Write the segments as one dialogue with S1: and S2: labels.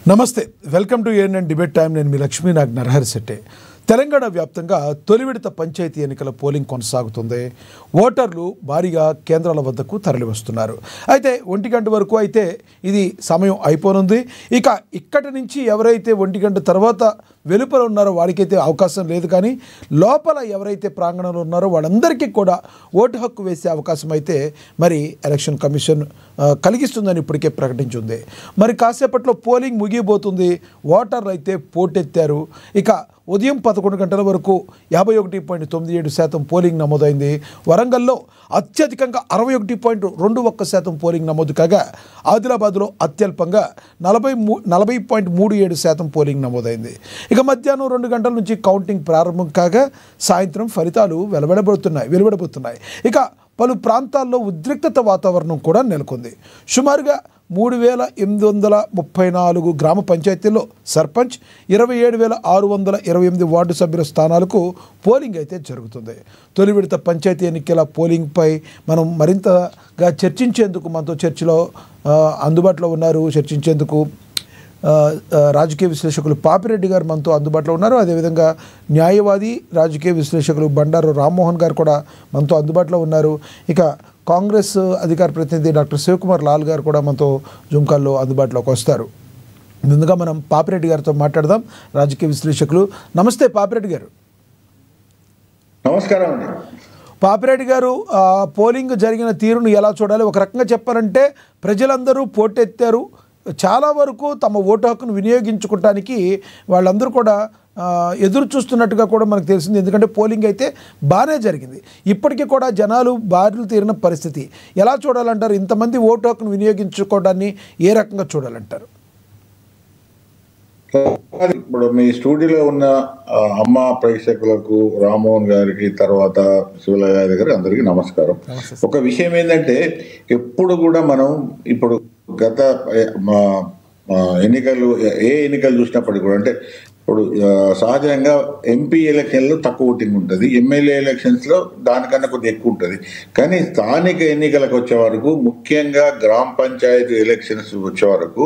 S1: నమస్తే, welcome to ANN debate time. నేను మీ లక్ష్మీ నాగ్ నరహరి శెట్టి. తెలంగాణ వ్యాప్తంగా తొలి విడత పంచాయతీ ఎన్నికల పోలింగ్ కొనసాగుతుంది. ఓటర్లు భారీగా కేంద్రాల వద్దకు తరలివస్తున్నారు. అయితే 1 గంట వరకు అయితే ఇది సమయం అయిపోనుంది. ఇక ఇక్కడి నుంచి ఎవరైతే 1 గంట తర్వాత వెలుపల ఉన్నారో వారికైతే అవకాశం లేదు, కానీ లోపల ఎవరైతే ప్రాంగణంలో ఉన్నారో వాళ్ళందరికీ కూడా ఓటు హక్కు వేసే అవకాశం అయితే మరి ఎలక్షన్ కమిషన్ కలిగిస్తుందని ఇప్పటికే ప్రకటించింది. మరి కాసేపట్లో పోలింగ్ ముగియబోతుంది. ఓటర్లు అయితే పోటెత్తారు. ఇక ఉదయం 11 గంటల వరకు 51.97% పోలింగ్ నమోదైంది. వరంగల్లో అత్యధికంగా 61.21% పోలింగ్ నమోదు కాగా ఆదిలాబాద్లో అత్యల్పంగా 40.37% పోలింగ్ నమోదైంది. ఇక మధ్యాహ్నం 2 గంటల నుంచి కౌంటింగ్ ప్రారంభం కాగా సాయంత్రం ఫలితాలు వెలువడబోతున్నాయి. ఇక పలు ప్రాంతాల్లో ఉద్రిక్తత వాతావరణం కూడా నెలకొంది. సుమారుగా 3,834 గ్రామ పంచాయతీల్లో సర్పంచ్, 27,628 వార్డు సభ్యుల స్థానాలకు పోలింగ్ అయితే జరుగుతుంది. తొలి విడత పంచాయతీ ఎన్నికల పోలింగ్పై మనం మరింతగా చర్చించేందుకు మనతో చర్చలో అందుబాటులో ఉన్నారు. చర్చించేందుకు రాజకీయ విశ్లేషకులు పాపిరెడ్డి గారు మనతో అందుబాటులో ఉన్నారు. అదేవిధంగా న్యాయవాది రాజకీయ విశ్లేషకులు బండారు రామ్మోహన్ గారు కూడా మనతో అందుబాటులో ఉన్నారు. ఇక కాంగ్రెస్ అధికార ప్రతినిధి డాక్టర్ శివకుమార్ లాల్ గారు కూడా మనతో జూమ్ కాల్లో అందుబాటులోకి వస్తారు. ముందుగా మనం పాపిరెడ్డి గారితో మాట్లాడదాం. రాజకీయ విశ్లేషకులు, నమస్తే పాపిరెడ్డి గారు.
S2: నమస్కారం అండి.
S1: పాపిరెడ్డి గారు, పోలింగ్ జరిగిన తీరును ఎలా చూడాలి? ఒక రకంగా చెప్పాలంటే ప్రజలందరూ పోటెత్తారు. చాలా వరకు తమ ఓటు హక్కును వినియోగించుకోవడానికి వాళ్ళందరూ కూడా ఎదురు చూస్తున్నట్టుగా కూడా మనకు తెలిసింది. ఎందుకంటే పోలింగ్ అయితే బాగానే జరిగింది. ఇప్పటికీ కూడా జనాలు బారిలు తీరిన పరిస్థితి. ఎలా చూడాలంటారు? ఇంతమంది ఓటు హక్కును వినియోగించుకోవడాన్ని ఏ రకంగా చూడాలంటారు?
S2: ఇప్పుడు మీ స్టూడియోలో ఉన్న అమ్మ ప్రేక్షకులకు, రామ్మోహన్ గారికి, తర్వాత శివలయ్య గారికి అందరికీ నమస్కారం. ఒక విషయం ఏంటంటే, ఎప్పుడు కూడా మనం ఇప్పుడు గత ఎన్నికలు చూసినప్పటికీ కూడా, అంటే ఇప్పుడు సహజంగా ఎంపీ ఎలక్షన్లో తక్కువ ఓటింగ్ ఉంటుంది, ఎమ్మెల్యే ఎలక్షన్స్లో దానికన్నా కొద్దిగా ఎక్కువ ఉంటుంది. కానీ స్థానిక ఎన్నికలకు వచ్చే వరకు, ముఖ్యంగా గ్రామ పంచాయతీ ఎలక్షన్స్ వచ్చే వరకు,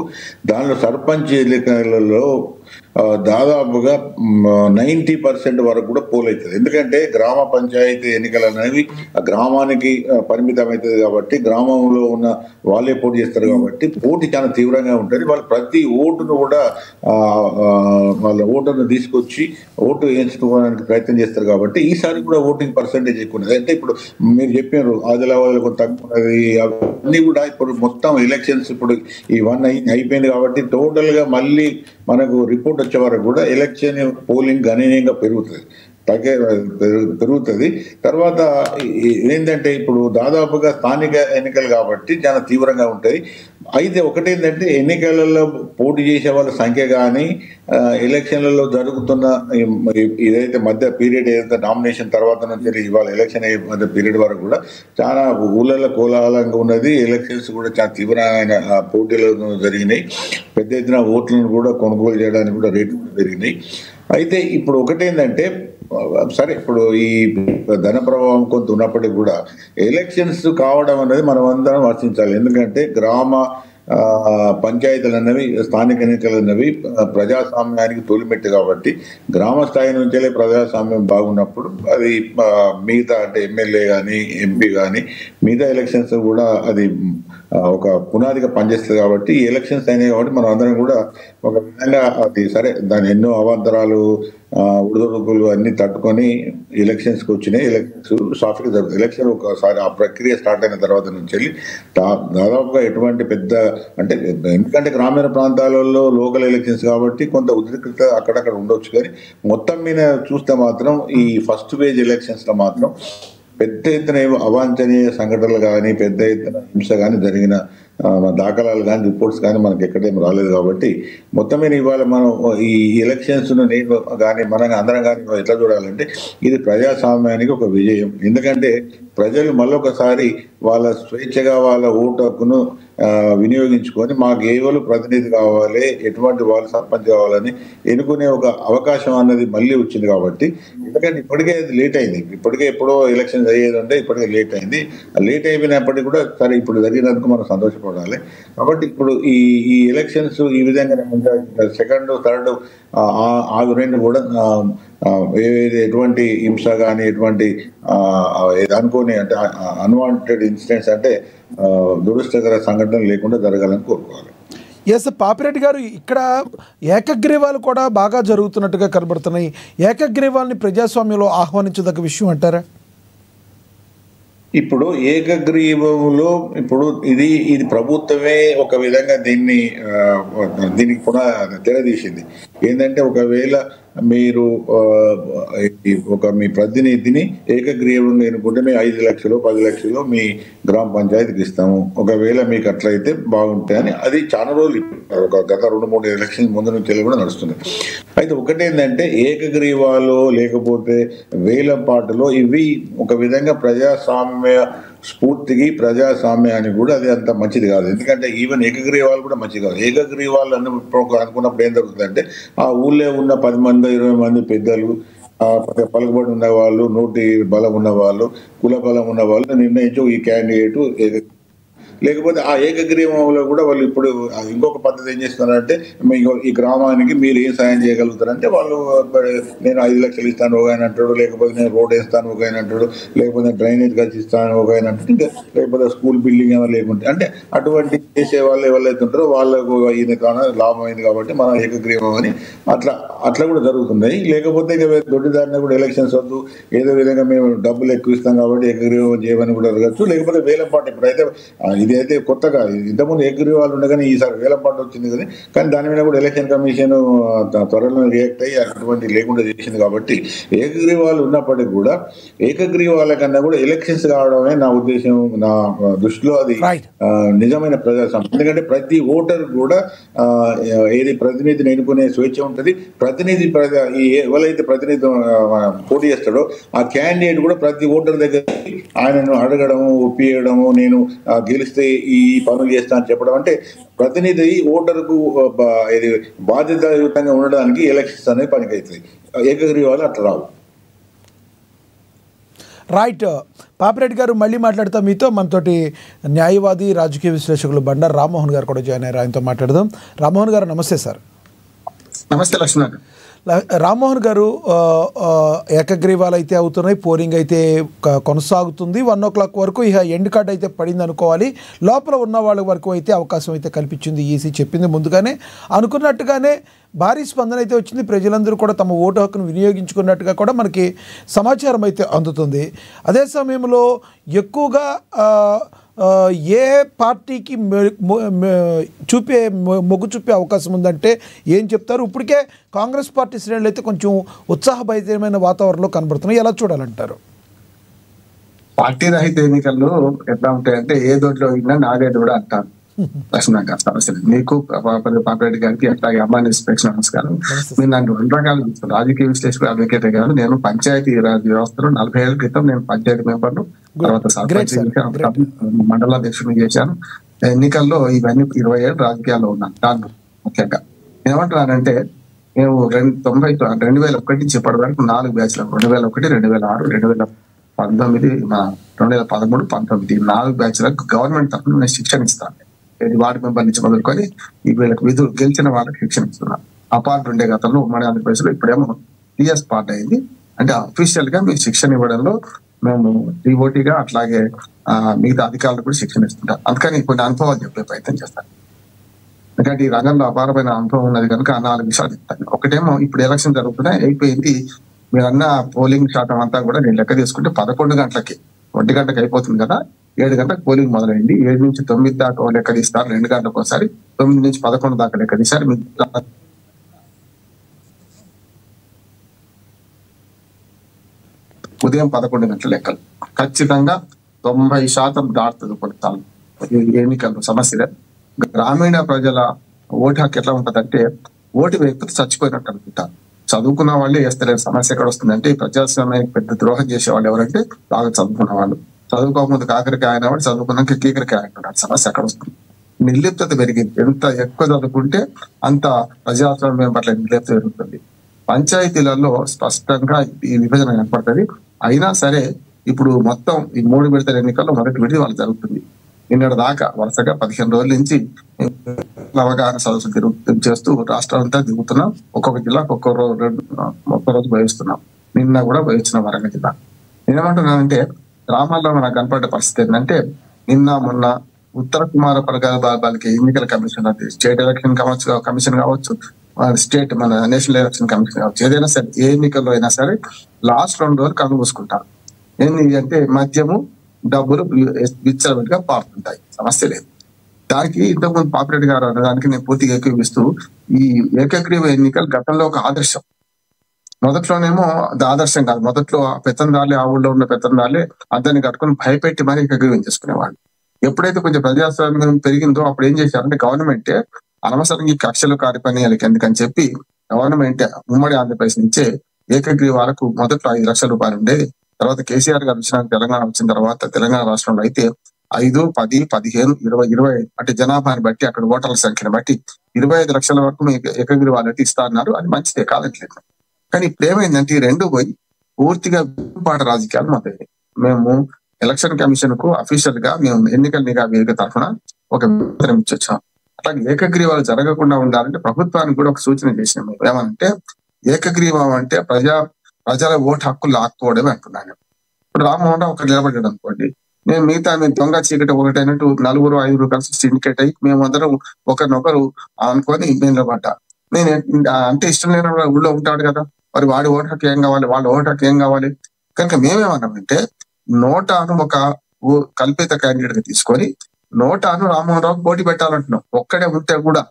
S2: దానిలో సర్పంచ్ ఎన్నికలలో దాదాపుగా 90% వరకు కూడా పోల్ అవుతుంది. ఎందుకంటే గ్రామ పంచాయతీ ఎన్నికలు అనేవి ఆ గ్రామానికి పరిమితం అవుతుంది కాబట్టి, గ్రామంలో ఉన్న వాళ్ళే పోటీ చేస్తారు కాబట్టి పోటీ చాలా తీవ్రంగా ఉంటుంది. వాళ్ళు ప్రతి ఓటును కూడా వాళ్ళ ఓటును తీసుకొచ్చి ఓటు వేయించుకోవడానికి ప్రయత్నం చేస్తారు కాబట్టి ఈసారి కూడా ఓటింగ్ పర్సంటేజ్ ఎక్కువ ఉన్నది. అంటే ఇప్పుడు మీరు చెప్పారు ఆదిలాబాద్ కొంత తక్కువ, అన్నీ కూడా ఇప్పుడు మొత్తం ఎలక్షన్స్ ఇప్పుడు ఈ 1 అయిపోయింది కాబట్టి టోటల్గా మళ్ళీ మనకు రిపోర్ట్ వచ్చే వరకు కూడా ఎలక్షన్ పోలింగ్ గణనీయంగా పెరుగుతుంది. తర్వాత ఏంటంటే ఇప్పుడు దాదాపుగా స్థానిక ఎన్నికలు కాబట్టి చాలా తీవ్రంగా ఉంటాయి. అయితే ఒకటేంటంటే ఎన్నికలలో పోటీ చేసే వాళ్ళ సంఖ్య కానీ, ఎలక్షన్లలో జరుగుతున్న ఏదైతే మధ్య పీరియడ్, ఏదైతే నామినేషన్ తర్వాత నుంచి ఇవాళ ఎలక్షన్ మధ్య పీరియడ్ వరకు కూడా చాలా ఊళ్ళలో కోలాహలంగా ఉన్నది. ఎలక్షన్స్ కూడా చాలా తీవ్రమైన పోటీలు జరిగినాయి. పెద్ద ఎత్తున ఓట్లను కూడా కొనుగోలు చేయడానికి కూడా రేట్లు పెరిగినాయి. అయితే ఇప్పుడు ఒకటేంటంటే, సరే ఇప్పుడు ఈ ధన ప్రభావం కొంత ఉన్నప్పటికీ కూడా ఎలక్షన్స్ కావడం అనేది మనం అందరం వర్తించాలి. ఎందుకంటే గ్రామ పంచాయతీలు అన్నవి, స్థానిక ఎన్నికలు అన్నవి ప్రజాస్వామ్యానికి తొలిమెట్టు కాబట్టి గ్రామ స్థాయి నుంచే ప్రజాస్వామ్యం బాగున్నప్పుడు అది మిగతా అంటే ఎమ్మెల్యే కానీ, ఎంపీ కానీ, మిగతా ఎలక్షన్స్ కూడా అది ఒక పునాదిగా పనిచేస్తుంది. కాబట్టి ఈ ఎలక్షన్స్ అయినాయి కాబట్టి మనం అందరం కూడా ఒక విధంగా అది సరే, దాని ఎన్నో అవాంతరాలు, ఉడుదొడుకులు అన్ని తట్టుకొని ఎలక్షన్స్కి వచ్చినాయి. ఎలక్షన్స్ సాఫ్ట్గా జరుగుతుంది. ఎలక్షన్ ఒకసారి ఆ ప్రక్రియ స్టార్ట్ అయిన తర్వాత నుంచి వెళ్ళి దాదాపుగా ఎటువంటి పెద్ద అంటే, ఎందుకంటే గ్రామీణ ప్రాంతాలలో లోకల్ ఎలక్షన్స్ కాబట్టి కొంత ఉద్రిక్తత అక్కడక్కడ ఉండొచ్చు. కానీ మొత్తం మీద చూస్తే మాత్రం ఈ ఫస్ట్ పేజ్ ఎలక్షన్స్లో మాత్రం పెద్ద ఎత్తున అవాంఛనీయ సంఘటనలు కానీ, పెద్ద ఎత్తున హింస కానీ జరిగిన దాఖలాలు కానీ, రిపోర్ట్స్ కానీ మనకి ఎక్కడేం రాలేదు. కాబట్టి మొత్తం మీద ఇవాళ మనం ఈ ఎలక్షన్స్ను నేను కానీ మనం అందరం కానీ ఎట్లా చూడాలంటే ఇది ప్రజాస్వామ్యానికి ఒక విజయం. ఎందుకంటే ప్రజలు మళ్ళొకసారి వాళ్ళ స్వేచ్ఛగా వాళ్ళ ఓటు హక్కును వినియోగించుకొని మాకు ఏవోలు ప్రతినిధి కావాలి, ఎటువంటి వాళ్ళు సర్పంచ్ కావాలని ఎన్నుకునే ఒక అవకాశం అన్నది మళ్ళీ వచ్చింది. కాబట్టి ఎందుకంటే ఇప్పటికే అది లేట్ అయింది, ఇప్పటికే ఎప్పుడో ఎలక్షన్స్ అయ్యేది అంటే ఇప్పటికే లేట్ అయింది. లేట్ అయిపోయినప్పటికీ కూడా సరే ఇప్పుడు జరిగినందుకు మనం సంతోషపడాలి. కాబట్టి ఇప్పుడు ఈ ఎలక్షన్స్ ఈ విధంగానే ఉంటాయి. సెకండ్ థర్డ్ ఆ రెండు కూడా ఎటువంటి హింస కానీ ఎటువంటి అనుకోని అంటే అన్వాంటెడ్ ఇన్సిడెంట్స్ అంటే దురదృష్టకర సంఘటనలు లేకుండా జరగాలని కోరుకోవాలి.
S1: ఎస్ పాపిరెడ్డి గారు, ఇక్కడ ఏకగ్రీవాలు కూడా బాగా జరుగుతున్నట్టుగా కనబడుతున్నాయి. ఏకగ్రీవాల్ని ప్రజాస్వామ్యంలో ఆహ్వానించదగ్గ విషయం అంటారా?
S2: ఇప్పుడు ఏకగ్రీవంలో ఇప్పుడు ఇది ప్రభుత్వమే ఒక విధంగా దీనికి కూడా తెరదీసింది. ఏంటంటే ఒకవేళ మీరు మీ ప్రతినిధిని ఏకగ్రీవంగా ఎన్నుకుంటే మేము 5 లక్షలు 10 లక్షలు మీ గ్రామ పంచాయతీకి ఇస్తాము, ఒకవేళ మీకు అట్లయితే బాగుంటాయని అది చాలా రోజులు గత 2-3 ఎలక్షన్ ముందు నుంచి కూడా నడుస్తుంది. అయితే ఒకటేంటంటే ఏకగ్రీవాలు లేకపోతే వేలంపాటలో ఇవి ఒక విధంగా ప్రజాస్వామ్య స్ఫూర్తికి ప్రజాస్వామ్యానికి కూడా అది అంత మంచిది కాదు. ఎందుకంటే ఈవెన్ ఏకగ్రీవాలు కూడా మంచిది కాదు. ఏకగ్రీవాలు అనుకున్నప్పుడు ఏం జరుగుతుందంటే ఆ ఊళ్ళో ఉన్న 10 మంది 20 మంది పెద్దలు, పలుకుబడి ఉన్న వాళ్ళు, నోటి బలం ఉన్న వాళ్ళు, కుల బలం ఉన్న వాళ్ళు నిర్ణయించు ఈ క్యాండిడేట్ లేకపోతే ఆ ఏకగ్రీవంలో కూడా వాళ్ళు ఇప్పుడు ఇంకొక పద్ధతి ఏం చేస్తున్నారంటే ఈ గ్రామానికి మీరు ఏం సాయం చేయగలుగుతారంటే వాళ్ళు నేను 5 లక్షలు ఇస్తాను ఒక ఆయన అంటాడు, లేకపోతే నేను రోడ్ వేస్తాను ఒక ఆయన అంటాడు, లేకపోతే డ్రైనేజ్ కలిసి ఇస్తాను ఒక ఆయన అంటాడు, ఇంకా లేకపోతే స్కూల్ బిల్డింగ్ ఏమైనా లేకుంటే అంటే అటువంటి చేసే వాళ్ళు ఎవరైతే ఉంటారో వాళ్ళకు ఈయన కానీ లాభం అయింది కాబట్టి మనం ఏకగ్రీవం అని అట్లా కూడా జరుగుతున్నాయి. లేకపోతే ఇక దొడ్డిదారిన కూడా ఎలక్షన్స్ వద్దు, ఏదో విధంగా మేము డబ్బులు ఎక్కువ ఇస్తాం కాబట్టి ఏకగ్రీవం చేయమని కూడా జరగచ్చు. లేకపోతే వేలంపాటు ఇప్పుడైతే ఇదైతే కొత్తగా ఇంతకుముందు ఏకగ్రీవాలు ఉండగానే ఈసారి వేలంపాటు వచ్చింది కదా, కానీ దాని మీద కూడా ఎలక్షన్ కమిషన్ త్వరలో రియాక్ట్ అయ్యి అటువంటి లేకుండా చేసింది. కాబట్టి ఏకగ్రీవాలు ఉన్నప్పటికీ కూడా ఏకగ్రీవాల కన్నా కూడా ఎలక్షన్స్ కావడమే నా ఉద్దేశం, నా దృష్టిలో అది నిజమైన ప్రజాస్వామ్యం. ఎందుకంటే ప్రతి ఓటర్ కూడా ఏది ప్రతినిధిని ఎన్నుకునే స్వేచ్ఛ ఉంటుంది. ప్రతినిధి ఎవరైతే ప్రతినిధి పోటీ చేస్తాడో ఆ క్యాండిడేట్ కూడా ప్రతి ఓటర్ దగ్గర ఆయనను అడగడము, ఒప్పియడము, నేను గెలిస్తే ఈ పనులు చేస్తా అని చెప్పడం, అంటే ప్రతినిధి ఓటర్కు బాధ్యతాయుతంగా ఉండడానికి ఎలక్షన్స్ అనేది పనికవుతుంది. ఏకగ్రీవాలు అట్లా రావు.
S1: రైట్ పాపిరెడ్డి గారు, మళ్ళీ మాట్లాడతాం మీతో. మనతోటి న్యాయవాది రాజకీయ విశ్లేషకులు బండారు రామ్మోహన్ గారు కూడా జాయిన్ అయ్యారు, ఆయనతో మాట్లాడదాం. రామ్మోహన్ గారు నమస్తే సార్.
S3: నమస్తే లక్ష్మణ్.
S1: రామ్మోహన్ గారు, ఏకగ్రీవాలు అయితే అవుతున్నాయి, పోలింగ్ అయితే కొనసాగుతుంది. 1 o'clock వరకు ఇక ఎండ్ కార్డ్ అయితే పడింది అనుకోవాలి. లోపల ఉన్న వాళ్ళ వరకు అయితే అవకాశం అయితే కల్పించింది ఈసీ, చెప్పింది ముందుగానే. అనుకున్నట్టుగానే భారీ స్పందన అయితే వచ్చింది. ప్రజలందరూ కూడా తమ ఓటు హక్కును వినియోగించుకున్నట్టుగా కూడా మనకి సమాచారం అయితే అందుతుంది. అదే సమయంలో ఎక్కువగా ఏ పార్టీకి మొగ్గు చూపే అవకాశం ఉందంటే ఏం చెప్తారు? ఇప్పటికే కాంగ్రెస్ పార్టీ శ్రేణులు అయితే కొంచెం ఉత్సాహభరితమైన వాతావరణంలో కనబడుతున్నాయి, ఎలా చూడాలంటారు?
S3: పార్టీ రహిత ఎన్నికల్లో ఎట్లా ఉంటాయంటే ఏ దొడ్లో విన్నా నాదే కూడా అంటారు. లక్ష్మణ్ గారు సమస్య మీకు పాపిరెడ్డి గారికి అట్లాగే అమ్మాయి నమస్కారం. మీరు నన్ను 2 రకాలు చూస్తారు, రాజకీయ విశ్లేషకులు, అడ్వకేట్ గారు. నేను పంచాయతీ రాజ్ వ్యవస్థలో 40 ఏళ్ల క్రితం నేను పంచాయతీ మెంబర్ను, తర్వాత సర్పంచ్ మండలాధ్యక్షుడు చేశాను. ఎన్నికల్లో ఇవన్నీ 20 ఏళ్ళు రాజకీయాల్లో ఉన్నాను. దాంట్లో ముఖ్యంగా ఏమంటున్నానంటే మేము 2001 నుంచి ఇప్పటి వరకు 4 బ్యాచ్లు, 2001, 2006, 2019, 2013, 2019 4 బ్యాచ్లకు గవర్నమెంట్ తరఫున నేను శిక్షణ ఇస్తాను. వార్డు మెంబర్ నుంచి మొదలుకొని ఈ వీళ్ళకి విధులు గెలిచిన వాళ్ళకి శిక్షణ ఇస్తున్నాను. ఆ పార్ట్ ఉండే గతంలో ఉమ్మడి ఆంధ్రప్రదేశ్లో, ఇప్పుడేమో టీఎస్ పార్ట్ అయింది. అంటే అఫీషియల్ గా మీకు శిక్షణ ఇవ్వడంలో మేము డిఓటీగా అట్లాగే మిగతా అధికారులు కూడా శిక్షణ ఇస్తుంటాం. అందుకని కొన్ని అనుభవాలు చెప్పే ప్రయత్నం చేస్తాను. ఎందుకంటే ఈ రంగంలో అపారమైన అనుభవం ఉన్నది కనుక 4 విషయాలు చెప్తాను. ఒకటేమో ఇప్పుడు ఎలక్షన్ జరుగుతున్నాయి, అయిపోయింది. మీరన్న పోలింగ్ శాతం అంతా కూడా నేను లెక్క తీసుకుంటే 11 గంటలకి 1 గంటకి అయిపోతుంది కదా, 7 గంటలకు పోలింగ్ మొదలైంది. 7 నుంచి 9 దాకా లెక్క తీస్తారు, 2 గంటలకు ఒకసారి. 9 నుంచి 11 దాకా లెక్క తీశారు. ఉదయం 11 గంటల లెక్కలు ఖచ్చితంగా 90% దాటుతుంది ఫలితాలు. ఎన్నికల్లో సమస్య గ్రామీణ ప్రజల ఓటు హక్కు ఎట్లా ఉంటుందంటే ఓటు వేయకపోతే చచ్చిపోయినట్టు అనుకుంటారు. చదువుకున్న వాళ్ళే వేస్తలేరు. సమస్య ఎక్కడ వస్తుందంటే ప్రజాస్వామ్యానికి పెద్ద ద్రోహం చేసే వాళ్ళు ఎవరంటే బాగా చదువుకున్న వాళ్ళు. చదువుకోకముందు కాకరకాయ అనేవాడు, చదువుకున్నాక కీకరకాయ అంటున్నాడు. సమస్య అక్కడ వస్తుంది. నిర్లిప్తత పెరిగింది. ఎంత ఎక్కువ చదువుకుంటే అంత ప్రజాస్వామ్యం పట్ల నిర్లిప్త పెరుగుతుంది. పంచాయతీలలో స్పష్టంగా ఈ విభజన ఏర్పడుతుంది. అయినా సరే ఇప్పుడు మొత్తం ఈ 3 విడతల ఎన్నికల్లో మొదటి విడత వాళ్ళు జరుగుతుంది. నిన్నటి దాకా వరుసగా 15 రోజుల నుంచి అవగాహన సదస్సు చేస్తూ రాష్ట్రం అంతా దిగుతున్నాం. ఒక్కొక్క జిల్లాకు ఒక్క రోజు భవిస్తున్నాం. నిన్న కూడా భవిస్తున్నాం వరంగల్ జిల్లా. నేనేమంటున్నానంటే గ్రామాల్లో నాకు కనపడ్డ పరిస్థితి ఏంటంటే, నిన్న మొన్న ఉత్తర కుమార పరగాల వాళ్ళకి ఎన్నికల కమిషన్, అది స్టేట్ ఎలక్షన్ కమిషన్ కావచ్చు, స్టేట్ మన నేషనల్ ఎలక్షన్ కమిషన్ కావచ్చు, ఏదైనా సరే ఏ ఎన్నికల్లో అయినా సరే లాస్ట్ 2 రోజులు కళ్ళు మూసుకుంటారు. ఏంటి అంటే మద్యము, డబ్బులు విచ్చలవిడిగా పారుతుంటాయి. సమస్య లేదు. దానికి ఇంతకుముందు పాపిరెడ్డి గారు అనడానికి నేను పూర్తిగా ఏకీపిస్తూ, ఈ ఏకగ్రీవ ఎన్నికలు గతంలో ఒక ఆదర్శం. మొదట్లోనేమో అది ఆదర్శం కాదు. మొదట్లో పెత్తందారులే, ఆ ఊళ్ళో ఉన్న పెత్తందారులే అతన్ని కట్టుకుని భయపెట్టి మరీ ఏకగ్రీవం చేసుకునేవాళ్ళు. ఎప్పుడైతే కొంచెం ప్రజాస్వామ్యం పెరిగిందో అప్పుడు ఏం చేశారంటే గవర్నమెంటే అనవసరంగా ఈ కక్షలు కార్యపనియాలకి ఎందుకని చెప్పి గవర్నమెంట్ ఉమ్మడి ఆంధ్రప్రదేశ్ నుంచే ఏకగ్రీవాలకు మొదట్లో 5 లక్షల రూపాయలు ఉండేది. తర్వాత కేసీఆర్ గారు తెలంగాణ వచ్చిన తర్వాత తెలంగాణ రాష్ట్రంలో అయితే 5, 10, 15, 20, 25 అంటే జనాభాని బట్టి అక్కడ ఓటర్ల సంఖ్యను బట్టి 25 లక్షల వరకు మీకు ఏకగ్రీవాలు అయితే ఇస్తా అన్నారు. అది మంచిదే, కాదట్లేదు. కానీ ఇప్పుడు ఏమైందంటే ఈ 2 పోయి పూర్తిగా పాట రాజకీయాలు మొదలయ్యాయి. మేము ఎలక్షన్ కమిషన్ కు అఫీషియల్ గా మేము ఎన్నికల నిఘా వేదిక తరఫున ఒక పత్రం ఇచ్చొచ్చాం. అట్లాగే ఏకగ్రీవాలు జరగకుండా ఉండాలంటే ప్రభుత్వానికి కూడా ఒక సూచన చేసినాం. మేము ఏమనంటే ఏకగ్రీవం అంటే ప్రజల ఓటు హక్కులు లాక్కోవడమే అంటున్నాను. ఇప్పుడు రామ్మోహన్ రావు ఒకటి నిలబడ్డాడు అనుకోండి, మేము దొంగ చీకటి ఒకటైనట్టు 4, 5 కలిసి సిండికేట్ అయ్యి మేమందరం ఒకరినొకరు అనుకొని మేము నిలబడ్డా. నేను అంటే ఇష్టం లేని ఊళ్ళో ఉంటాడు కదా, మరి వాడి ఓటు హక్కు ఏం కావాలి, వాళ్ళ ఓటు హక్కు ఏం కావాలి. కనుక మేమేమన్నామంటే నోటాను ఒక కల్పిత క్యాండిడేట్ గా తీసుకొని నోటాను రామ్మోహన్ రావు పోటీ పెట్టాలంటున్నాం. ఒక్కడే ఉంటే కూడా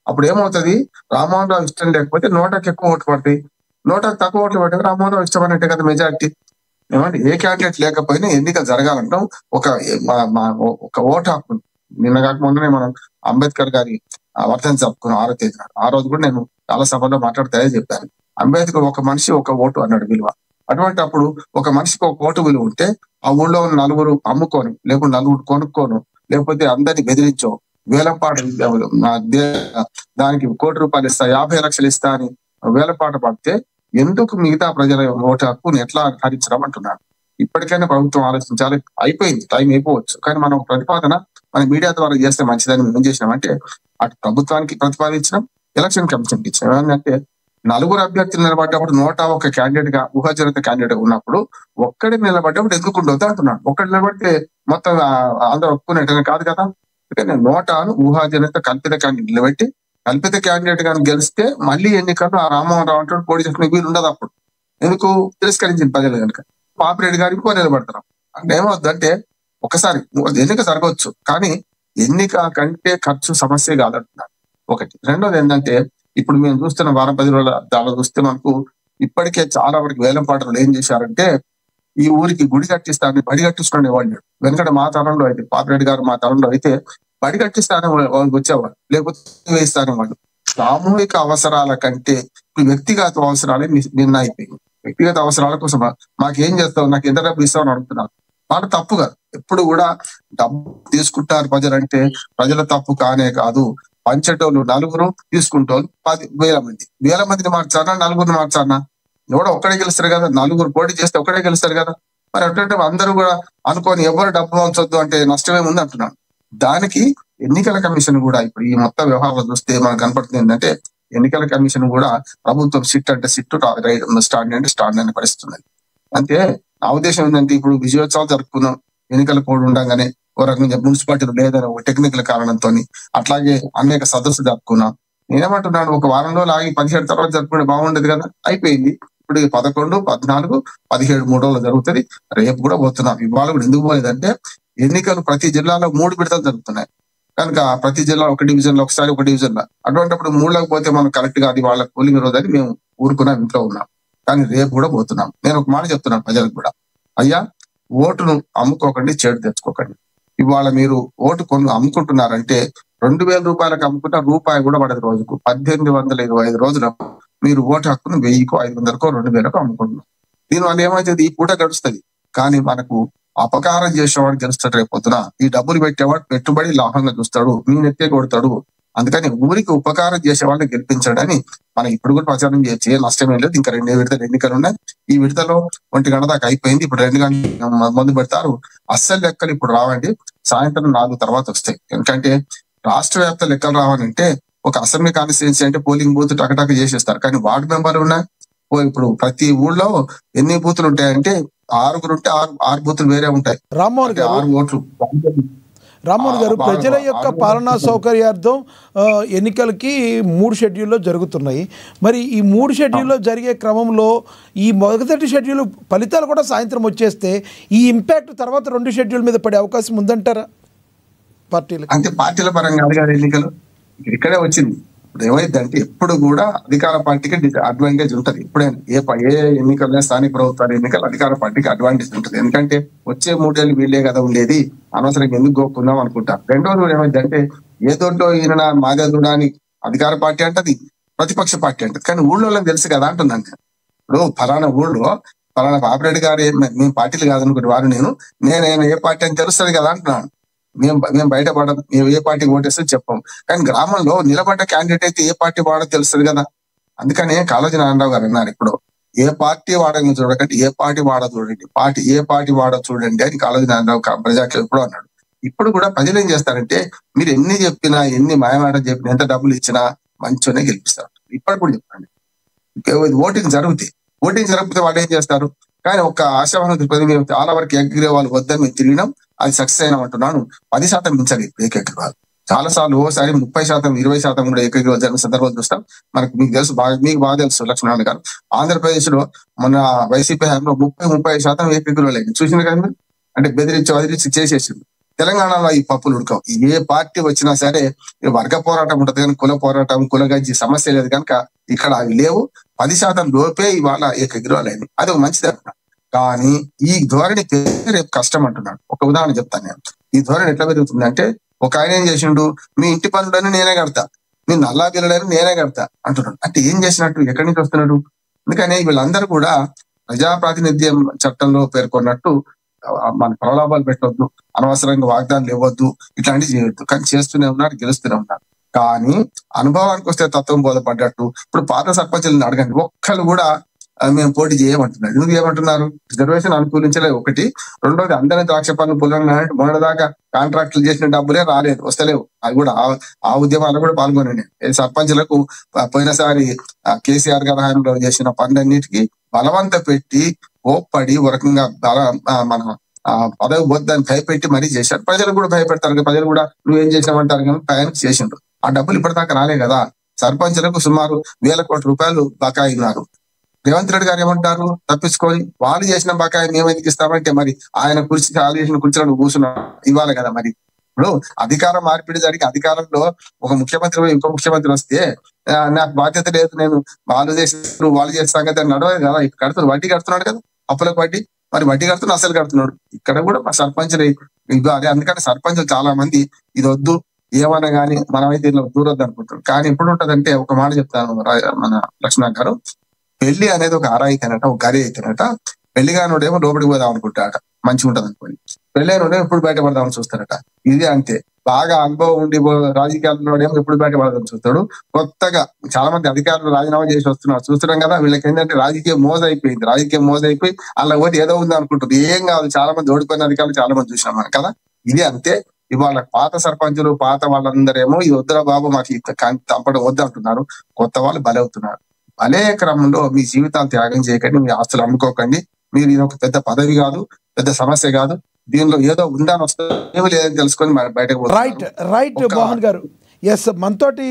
S3: అప్పుడు ఏమవుతుంది, రామ్మోహన్ రావు ఇష్టం లేకపోతే నోటాకి ఎక్కువ ఓట్లు పడతాయి, నోటాకి తక్కువ ఓట్లు పడితే రామ్మోహన్ రావు ఇష్టం అన్నట్టే కదా మెజార్టీ. ఏమంటే ఏ క్యాండిడేట్ లేకపోయినా ఎన్నికలు జరగాలంటాం. ఒక ఓటు హక్కు. నిన్న కాక మొన్ననే మనం అంబేద్కర్ గారి వర్ధంతి చెప్పుకున్నాం 6వ తేదీన. ఆ రోజు కూడా నేను చాలా సభలో మాట్లాడితే చెప్పాను, అంబేద్కర్ ఒక మనిషి ఒక ఓటు అన్నాడు విలువ. అటువంటి అప్పుడు ఒక మనిషికి ఒక ఓటు విలువ ఉంటే ఆ ఊళ్ళో ఉన్న 4 అమ్ముకొని, లేకుంటే 4 కొనుక్కోను, లేకపోతే అందరినీ బెదిరించో, వేలంపాట దానికి 1 కోటి రూపాయలు ఇస్తా, 50 లక్షలు ఇస్తా అని వేలంపాట పడితే ఎందుకు మిగతా ప్రజల ఓటు హక్కుని ఎట్లా హరించడం అంటున్నాను. ఇప్పటికైనా ప్రభుత్వం ఆలోచించాలి. అయిపోయింది, టైం అయిపోవచ్చు, కానీ మనం ప్రతిపాదన మన మీడియా ద్వారా చేస్తే మంచిదని మేము చేసినామంటే అటు ప్రభుత్వానికి ప్రతిపాదించడం, ఎలక్షన్ కమిషన్కి ఇచ్చినాం. ఏంటంటే 4 అభ్యర్థులు నిలబడ్డప్పుడు 101 క్యాండిడేట్ గా ఊహాజనిత క్యాండిడేట్ ఉన్నప్పుడు ఒక్కడే నిలబడ్డప్పుడు ఎందుకు ఉండొద్దు అంటున్నాను. ఒక్కడి నిలబడితే మొత్తం అందరూ ఒప్పుకునేటనే కాదు కదా. అందుకని 100 ఊహాజనిత కల్పిత క్యాండిడేట్ నిలబెట్టి కల్పిత క్యాండిడేట్ గా గెలిస్తే మళ్ళీ ఎన్నికల్లో ఆ రామ్మోహన్ రావు అంటూ పోటీ చేసుకునే వీలు ఉండదు. అప్పుడు ఎందుకు తిరస్కరించిన ప్రజలు కనుక పాపిరెడ్డి గారు ఇంకో నిలబడతారు. అంటే ఏమవుతుందంటే ఒకసారి ఎన్నిక జరగవచ్చు, కానీ ఎన్నిక కంటే ఖర్చు సమస్య కాదంటున్నారు. ఒకటి. రెండోది ఏంటంటే ఇప్పుడు మేము చూస్తున్న వారం 10 రోజుల దాని చూస్తే మనకు ఇప్పటికే చాలా వరకు వేలం పాటలు ఏం చేశారంటే ఈ ఊరికి గుడి కట్టిస్తానని బడి కట్టించుకునే వాళ్ళు. వెనకట మా తరంలో అయితే, పాపిరెడ్డి గారు మా తరంలో అయితే బడి కట్టిస్తానే వాళ్ళకి వచ్చేవాళ్ళు, లేకపోతే వేయిస్తానే వాళ్ళు. సామూహిక అవసరాల కంటే ఇప్పుడు వ్యక్తిగత అవసరాలే నిర్ణయిపోయింది. వ్యక్తిగత అవసరాల కోసం మాకేం చేస్తావు, నాకు ఎంత డబ్బులు ఇస్తావు అని అడుగుతున్నారు. వాళ్ళు తప్పు కాదు. ఎప్పుడు కూడా డబ్బు తీసుకుంటారు ప్రజలంటే ప్రజల తప్పు కానే కాదు. పంచేటోళ్ళు 4 తీసుకుంటోళ్ళు 10,000 మందిని మార్చారా, 4 మార్చారా? ఎవడో ఒక్కడే గెలుస్తారు కదా. 4 పోటీ చేస్తే ఒక్కడే గెలుస్తారు కదా. మరి అట్లంటే అందరూ కూడా అనుకోని ఎవరు డబ్బు పంచొద్దు అంటే నష్టమేముంది అంటున్నాను. దానికి ఎన్నికల కమిషన్ కూడా ఇప్పుడు ఈ మొత్తం వ్యవహారాలు చూస్తే మనకు కనపడుతుంది ఏంటంటే ఎన్నికల కమిషన్ కూడా ప్రభుత్వం సిట్ అంటే సిట్టు, స్టాండ్ అంటే స్టాండ్ అనే పరిస్థితి ఉన్నది. అంటే నా ఉద్దేశం ఏంటంటే ఇప్పుడు విజయోత్సవాలు జరుపుకున్నాం, ఎన్నికల కోడ్ ఉండగానే ఓ రకంగా మున్సిపాలిటీలు లేదని ఒక టెక్నికల్ కారణంతో అట్లాగే అనేక సదస్సు జరుపుకున్నాం. నేనేమంటున్నాను, ఒక వారం రోజులు ఆగి 17 తర్వాత జరుపుకుంటే బాగుండేది కదా. అయిపోయింది. ఇప్పుడు 11, 14, 17 3 రోజులు జరుగుతుంది. రేపు కూడా పోతున్నాం. ఇవాళ కూడా ఎందుకు పోలేదంటే ఎన్నికలు ప్రతి జిల్లాలో 3 విడతలు జరుగుతున్నాయి కనుక ప్రతి జిల్లా ఒక డివిజన్ లో ఒకసారి ఒక డివిజన్ లో అటువంటిప్పుడు 3లకు పోతే మనం కరెక్ట్ గా అది వాళ్ళ పోలింగ్ రోజు అని మేము ఊరుకున్నాం, ఇంట్లో ఉన్నాం. కానీ రేపు కూడా పోతున్నాం. నేను ఒక మాట చెప్తున్నాను ప్రజలకు కూడా, అయ్యా ఓటును అమ్ముకోకండి, చేడు తెచ్చుకోకండి. ఇవాళ మీరు ఓటు అమ్ముకుంటున్నారంటే 2,000 రూపాయలకు అమ్ముకుంటే రూపాయి కూడా పడదు. రోజుకు 1825 రోజులకు మీరు ఓటు హక్కును 1000కో 500కో 2,000కో అమ్ముకుంటున్నారు. దీనివల్ల ఏమైతుంది, ఈ పూట గడుస్తుంది. కానీ మనకు అపకారం చేసేవాడు గెలుస్తాడు రేపొద్దున. ఈ డబ్బులు పెట్టేవాడు పెట్టుబడి లాభంగా చూస్తాడు, మీ నెత్తే కొడతాడు. అందుకని ఊరికి ఉపకారం చేసే వాళ్ళని గెలిపించాడని మనం ఇప్పుడు కూడా ప్రచారం చేయొచ్చు. నష్టమేం లేదు. ఇంకా 2 విడతలు ఎన్నికలు ఉన్నాయి. ఈ విడతలో 1 గంట దాకా అయిపోయింది. ఇప్పుడు 2 గంటలు మందు పెడతారు. అస్సలు లెక్కలు ఇప్పుడు రావండి, సాయంత్రం 4 తర్వాత వస్తాయి. ఎందుకంటే రాష్ట్ర వ్యాప్త లెక్కలు రావాలంటే ఒక అసెంబ్లీ కాన్స్టిట్యున్సీ అంటే పోలింగ్ బూత్ టకటక చేసేస్తారు. కానీ వార్డు మెంబర్లు ఉన్నాయి. ఇప్పుడు ప్రతి ఊళ్ళో ఎన్ని బూతులు ఉంటాయంటే 6 ఉంటే 6 బూతులు వేరే ఉంటాయి.
S1: రామ్మోహన్ గారు
S3: 6 ఓట్లు.
S1: రామ్మోహన్ గారు, ప్రజల యొక్క పాలనా సౌకర్యార్థం ఎన్నికలకి 3 షెడ్యూల్లో జరుగుతున్నాయి. మరి ఈ 3 షెడ్యూల్లో జరిగే క్రమంలో ఈ మొదటి షెడ్యూల్ ఫలితాలు కూడా సాయంత్రం వచ్చేస్తే ఈ ఇంపాక్ట్ తర్వాత 2 షెడ్యూల్ మీద పడే అవకాశం ఉందంటారా పార్టీలు?
S3: అంటే పార్టీల పరంగా కాదు ఎన్నికలు, ఇక్కడే వచ్చింది. ఇప్పుడు ఏమైందంటే ఎప్పుడు కూడా అధికార పార్టీకి అడ్వాంటేజ్ ఉంటుంది. ఎప్పుడైనా ఏ ఎన్నికల్లో స్థానిక ప్రభుత్వాల ఎన్నికలు అధికార పార్టీకి అడ్వాంటేజ్ ఉంటుంది. ఎందుకంటే వచ్చే 3 ఏళ్ళు వీళ్ళే కదా ఉండేది, అనవసరంగా ఎందుకు గోక్కుందాం అనుకుంటారు. రెండోది కూడా ఏమైందంటే ఏ దొడ్లో ఈయన మాదే దూడని అధికార పార్టీ అంటది, ప్రతిపక్ష పార్టీ అంటది. కానీ ఊళ్ళో తెలుసు కదా అంటున్నాను. ఇప్పుడు ఫలానా ఊళ్ళో ఫలానా ఆపరేటర్ గారు మేము పార్టీలు కాదనుకుంటే వారు నేను ఏ పార్టీ అని తెలుస్తుంది కదా అంటున్నాను. మేము బయటపడం, మేము ఏ పార్టీకి ఓటేస్తే చెప్పాం. కానీ గ్రామంలో నిలబడ్డ క్యాండిడేట్ అయితే ఏ పార్టీ వాడో తెలుస్తుంది కదా. అందుకనే కాళోజీ నారాయణరావు గారు అన్నారు, ఇప్పుడు ఏ పార్టీ వాడని చూడకండి, ఏ పార్టీ వాడో చూడండి, ఏ పార్టీ వాడో చూడండి అని కాళోజీ నారాయణరావు ప్రజాకి ఎప్పుడో అన్నాడు. ఇప్పుడు కూడా ప్రజలు ఏం చేస్తారంటే మీరు ఎన్ని చెప్పినా, ఎన్ని మాయమాటలు చెప్పినా, ఎంత డబ్బులు ఇచ్చినా మంచిగానే గెలిపిస్తారు. ఇప్పటి కూడా చెప్పండి, ఓటింగ్ జరుగుతాయి. ఓటింగ్ జరగకపోతే వాళ్ళు ఏం చేస్తారు? కానీ ఒక ఆశావాహన దృక్పథం, మేము చాలా వరకు ఎగ్గిరే వాళ్ళు వద్దని మేము తిరిగినాం, అది సక్సెస్ అయినా అంటున్నాను. 10% మించాలి ఏకగ్రీవాలు. చాలా సార్లు ఓసారి 30%, 20% కూడా ఏకగ్రీవాలు జరిగిన సందర్భాలు చూస్తాం. మీకు తెలుసు, మీకు బాగా తెలుసు లక్ష్మణ్ గారు, ఆంధ్రప్రదేశ్ లో మన వైసీపీ హయాంలో 30-35% ఏకగ్రీవాలు అయింది. చూసింది కదా మీరు. అంటే వదిలించి చేసేసింది. తెలంగాణలో ఈ పప్పులు ఉడకవు. ఏ పార్టీ వచ్చినా సరే వర్గ పోరాటం ఉంటుంది, కానీ కుల పోరాటం, కులగజ్జి సమస్య లేదు కనుక ఇక్కడ అవి లేవు. 10% లోపే ఇవాళ ఏకగ్రీవాలు అయింది. అది ఒక మంచిది అంటున్నాను. కానీ ఈ ధోరణి రేపు కష్టం అంటున్నాడు. ఒక ఉదాహరణ చెప్తాను నేను. ఈ ధోరణి ఎట్లా పెరుగుతుంది అంటే, ఒక ఆయన ఏం చేసిండు, మీ ఇంటి పనులని నేనే కడతా, మీ నల్లా బిల్లులని నేనే కడతా అంటున్నాడు. అంటే ఏం చేసినట్టు, ఎక్కడి నుంచి వస్తున్నాడు? అందుకని వీళ్ళందరూ కూడా ప్రజాప్రాతినిధ్యం చట్టంలో పేర్కొన్నట్టు మన ప్రలోభాలు పెట్టవద్దు, అనవసరంగా వాగ్దానాలు ఇవ్వద్దు, ఇట్లాంటివి చేయొద్దు. కానీ చేస్తూనే ఉన్నారు, గెలుస్తూనే ఉన్నారు. కానీ అనుభవానికి వస్తే తత్వం బోధపడ్డట్టు ఇప్పుడు పాత సర్పంచులను అడగండి, ఒక్కళ్ళు కూడా మేము పోటీ చేయమంటున్నారు. ఎందుకు చేయమంటున్నారు? రిజర్వేషన్ అనుకూలించలేదు ఒకటి. రెండోది అందరినీ ద్రాక్ష పన్ను పుల్లన్న మొన్నటిదాకా కాంట్రాక్టులు చేసిన డబ్బులే రాలేదు, వస్తలేవు. అది కూడా ఆ ఉద్యమాల్లో కూడా పాల్గొనండి. సర్పంచులకు పోయినసారి కేసీఆర్ గారి హయాంలో చేసిన పనులన్నిటికీ బలవంత పెట్టి ఓప్పడి ఒక రకంగా మన పదవి వద్దని భయపెట్టి మరీ చేశారు. ప్రజలు కూడా భయపెడతారు, ప్రజలు కూడా నువ్వేం చేసామంటారు కానీ ప్రయాణం చేసిండ్రు. ఆ డబ్బులు ఇప్పటిదాకా రాలే కదా. సర్పంచులకు సుమారు 1000 కోట్ల రూపాయలు బకాయి ఉన్నారు. రేవంత్ రెడ్డి గారు ఏమంటారు, తప్పించుకొని వాళ్ళు చేసిన బకాయి మేము ఎందుకు ఇస్తామంటే, మరి ఆయన వాళ్ళు చేసిన కుర్చీలను కూర్చున్నారు ఇవ్వాలి కదా. మరి ఇప్పుడు అధికారం మార్పిడి జరిగి అధికారంలో ఒక ముఖ్యమంత్రి ఇంకో ముఖ్యమంత్రి వస్తే నాకు బాధ్యత లేదు, నేను వాళ్ళు చేసిన సంగతి నడవదు కదా. కడుతున్నాడు, వడ్డీ కడుతున్నాడు కదా, అప్పులకు వడ్డీ. మరి వడ్డీ కడుతున్నా అసలు కడుతున్నాడు. ఇక్కడ కూడా మా సర్పంచులు ఇవ్వాలి. అందుకని సర్పంచులు చాలా మంది ఇది వద్దు, ఏమన్నా కానీ మనమైతే ఇలా దూరొద్దు అనుకుంటారు. కానీ ఎప్పుడు ఉంటదంటే, ఒక మాట చెప్తాను మన లక్ష్మణ్ గారు, పెళ్లి అనేది ఒక ఆరాయితేనట, ఒక గరి అయితేనట. పెళ్లి కానివాడేమో లోపలికి పోదాం అనుకుంటాడట, మంచిగా ఉంటది అనుకోని. పెళ్ళైనోడేమో ఎప్పుడు బయటపడదామని చూస్తాడట. ఇది అంతే. బాగా అనుభవం ఉండి రాజకీయాల్లో ఏమో ఎప్పుడు బయటపడదామని చూస్తాడు. కొత్తగా చాలా మంది అధికారులు రాజీనామా చేసి చూస్తున్నాం కదా. వీళ్ళకి ఏంటంటే రాజకీయ మోజు అయిపోయి అలా ఓటి ఏదో ఉంది అనుకుంటుంది. ఏం కాదు, చాలా మంది ఓడిపోయిన అధికారులు చాలా మంది చూసినాం మనం కదా. ఇది అంతే. ఇవాళ పాత సర్పంచులు, పాత వాళ్ళందరేమో ఇది వద్దురా బాబు మాకు తంపడం వద్దు అంటున్నారు. కొత్త వాళ్ళు బలవుతున్నారు. అనే క్రమంలో మీ జీవితాలు త్యాగం చేయకండి, మీ ఆస్తులు అమ్ముకోకండి. మీరు ఇది ఒక పెద్ద పదవి కాదు, పెద్ద సమస్య కాదు, దీనిలో ఏదో ఉందని వస్తే ఏమి లేదని తెలుసుకొని బయటకు.
S1: రైట్ మోహన్ గారు. ఎస్, మనతోటి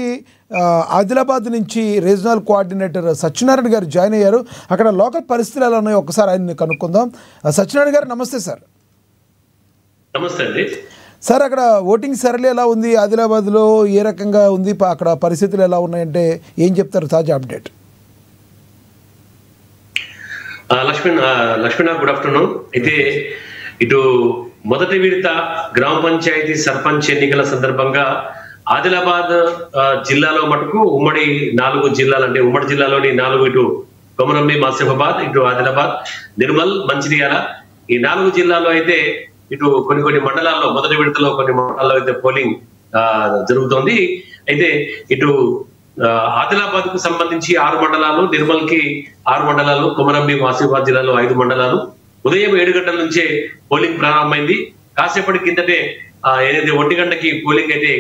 S1: ఆదిలాబాద్ నుంచి రీజనల్ కోఆర్డినేటర్ సత్యనారాయణ గారు జాయిన్ అయ్యారు. అక్కడ లోకల్ పరిస్థితులు ఎలా ఉన్నాయో ఒకసారి ఆయన్ని కనుక్కుందాం. సత్యనారాయణ గారు నమస్తే సార్.
S4: నమస్తే అండి
S1: సార్. అక్కడ ఓటింగ్ సరళి ఎలా ఉంది, ఆదిలాబాద్లో ఏ రకంగా ఉంది, అక్కడ పరిస్థితులు ఎలా ఉన్నాయంటే ఏం చెప్తారు తాజా అప్డేట్?
S4: లక్ష్మణ గుడ్ ఆఫ్టర్నూన్. అయితే ఇటు మొదటి విడత గ్రామ పంచాయతీ సర్పంచ్ ఎన్నికల సందర్భంగా ఆదిలాబాద్ జిల్లాలో మటుకు ఉమ్మడి 4 జిల్లాలు, అంటే ఉమ్మడి జిల్లాలోని 4, ఇటు కొమరంభీం, ఆసిఫాబాద్, ఇటు ఆదిలాబాద్, నిర్మల్, మంచిర్యాల, ఈ 4 జిల్లాల్లో అయితే ఇటు కొన్ని మండలాల్లో మొదటి విడతలో కొన్ని మండలాల్లో అయితే పోలింగ్ జరుగుతోంది. అయితే ఇటు ఆదిలాబాద్ కు సంబంధించి 6 మండలాలు, నిర్మల్ కి 6 మండలాలు, కొమరంభీం ఆసిఫాబాద్ జిల్లాలో 5 మండలాలు. ఉదయం 7 గంటల నుంచే పోలింగ్ ప్రారంభమైంది. కాసేపటి కిందటే ఏదైతే 1 గంటకి పోలింగ్ అయితే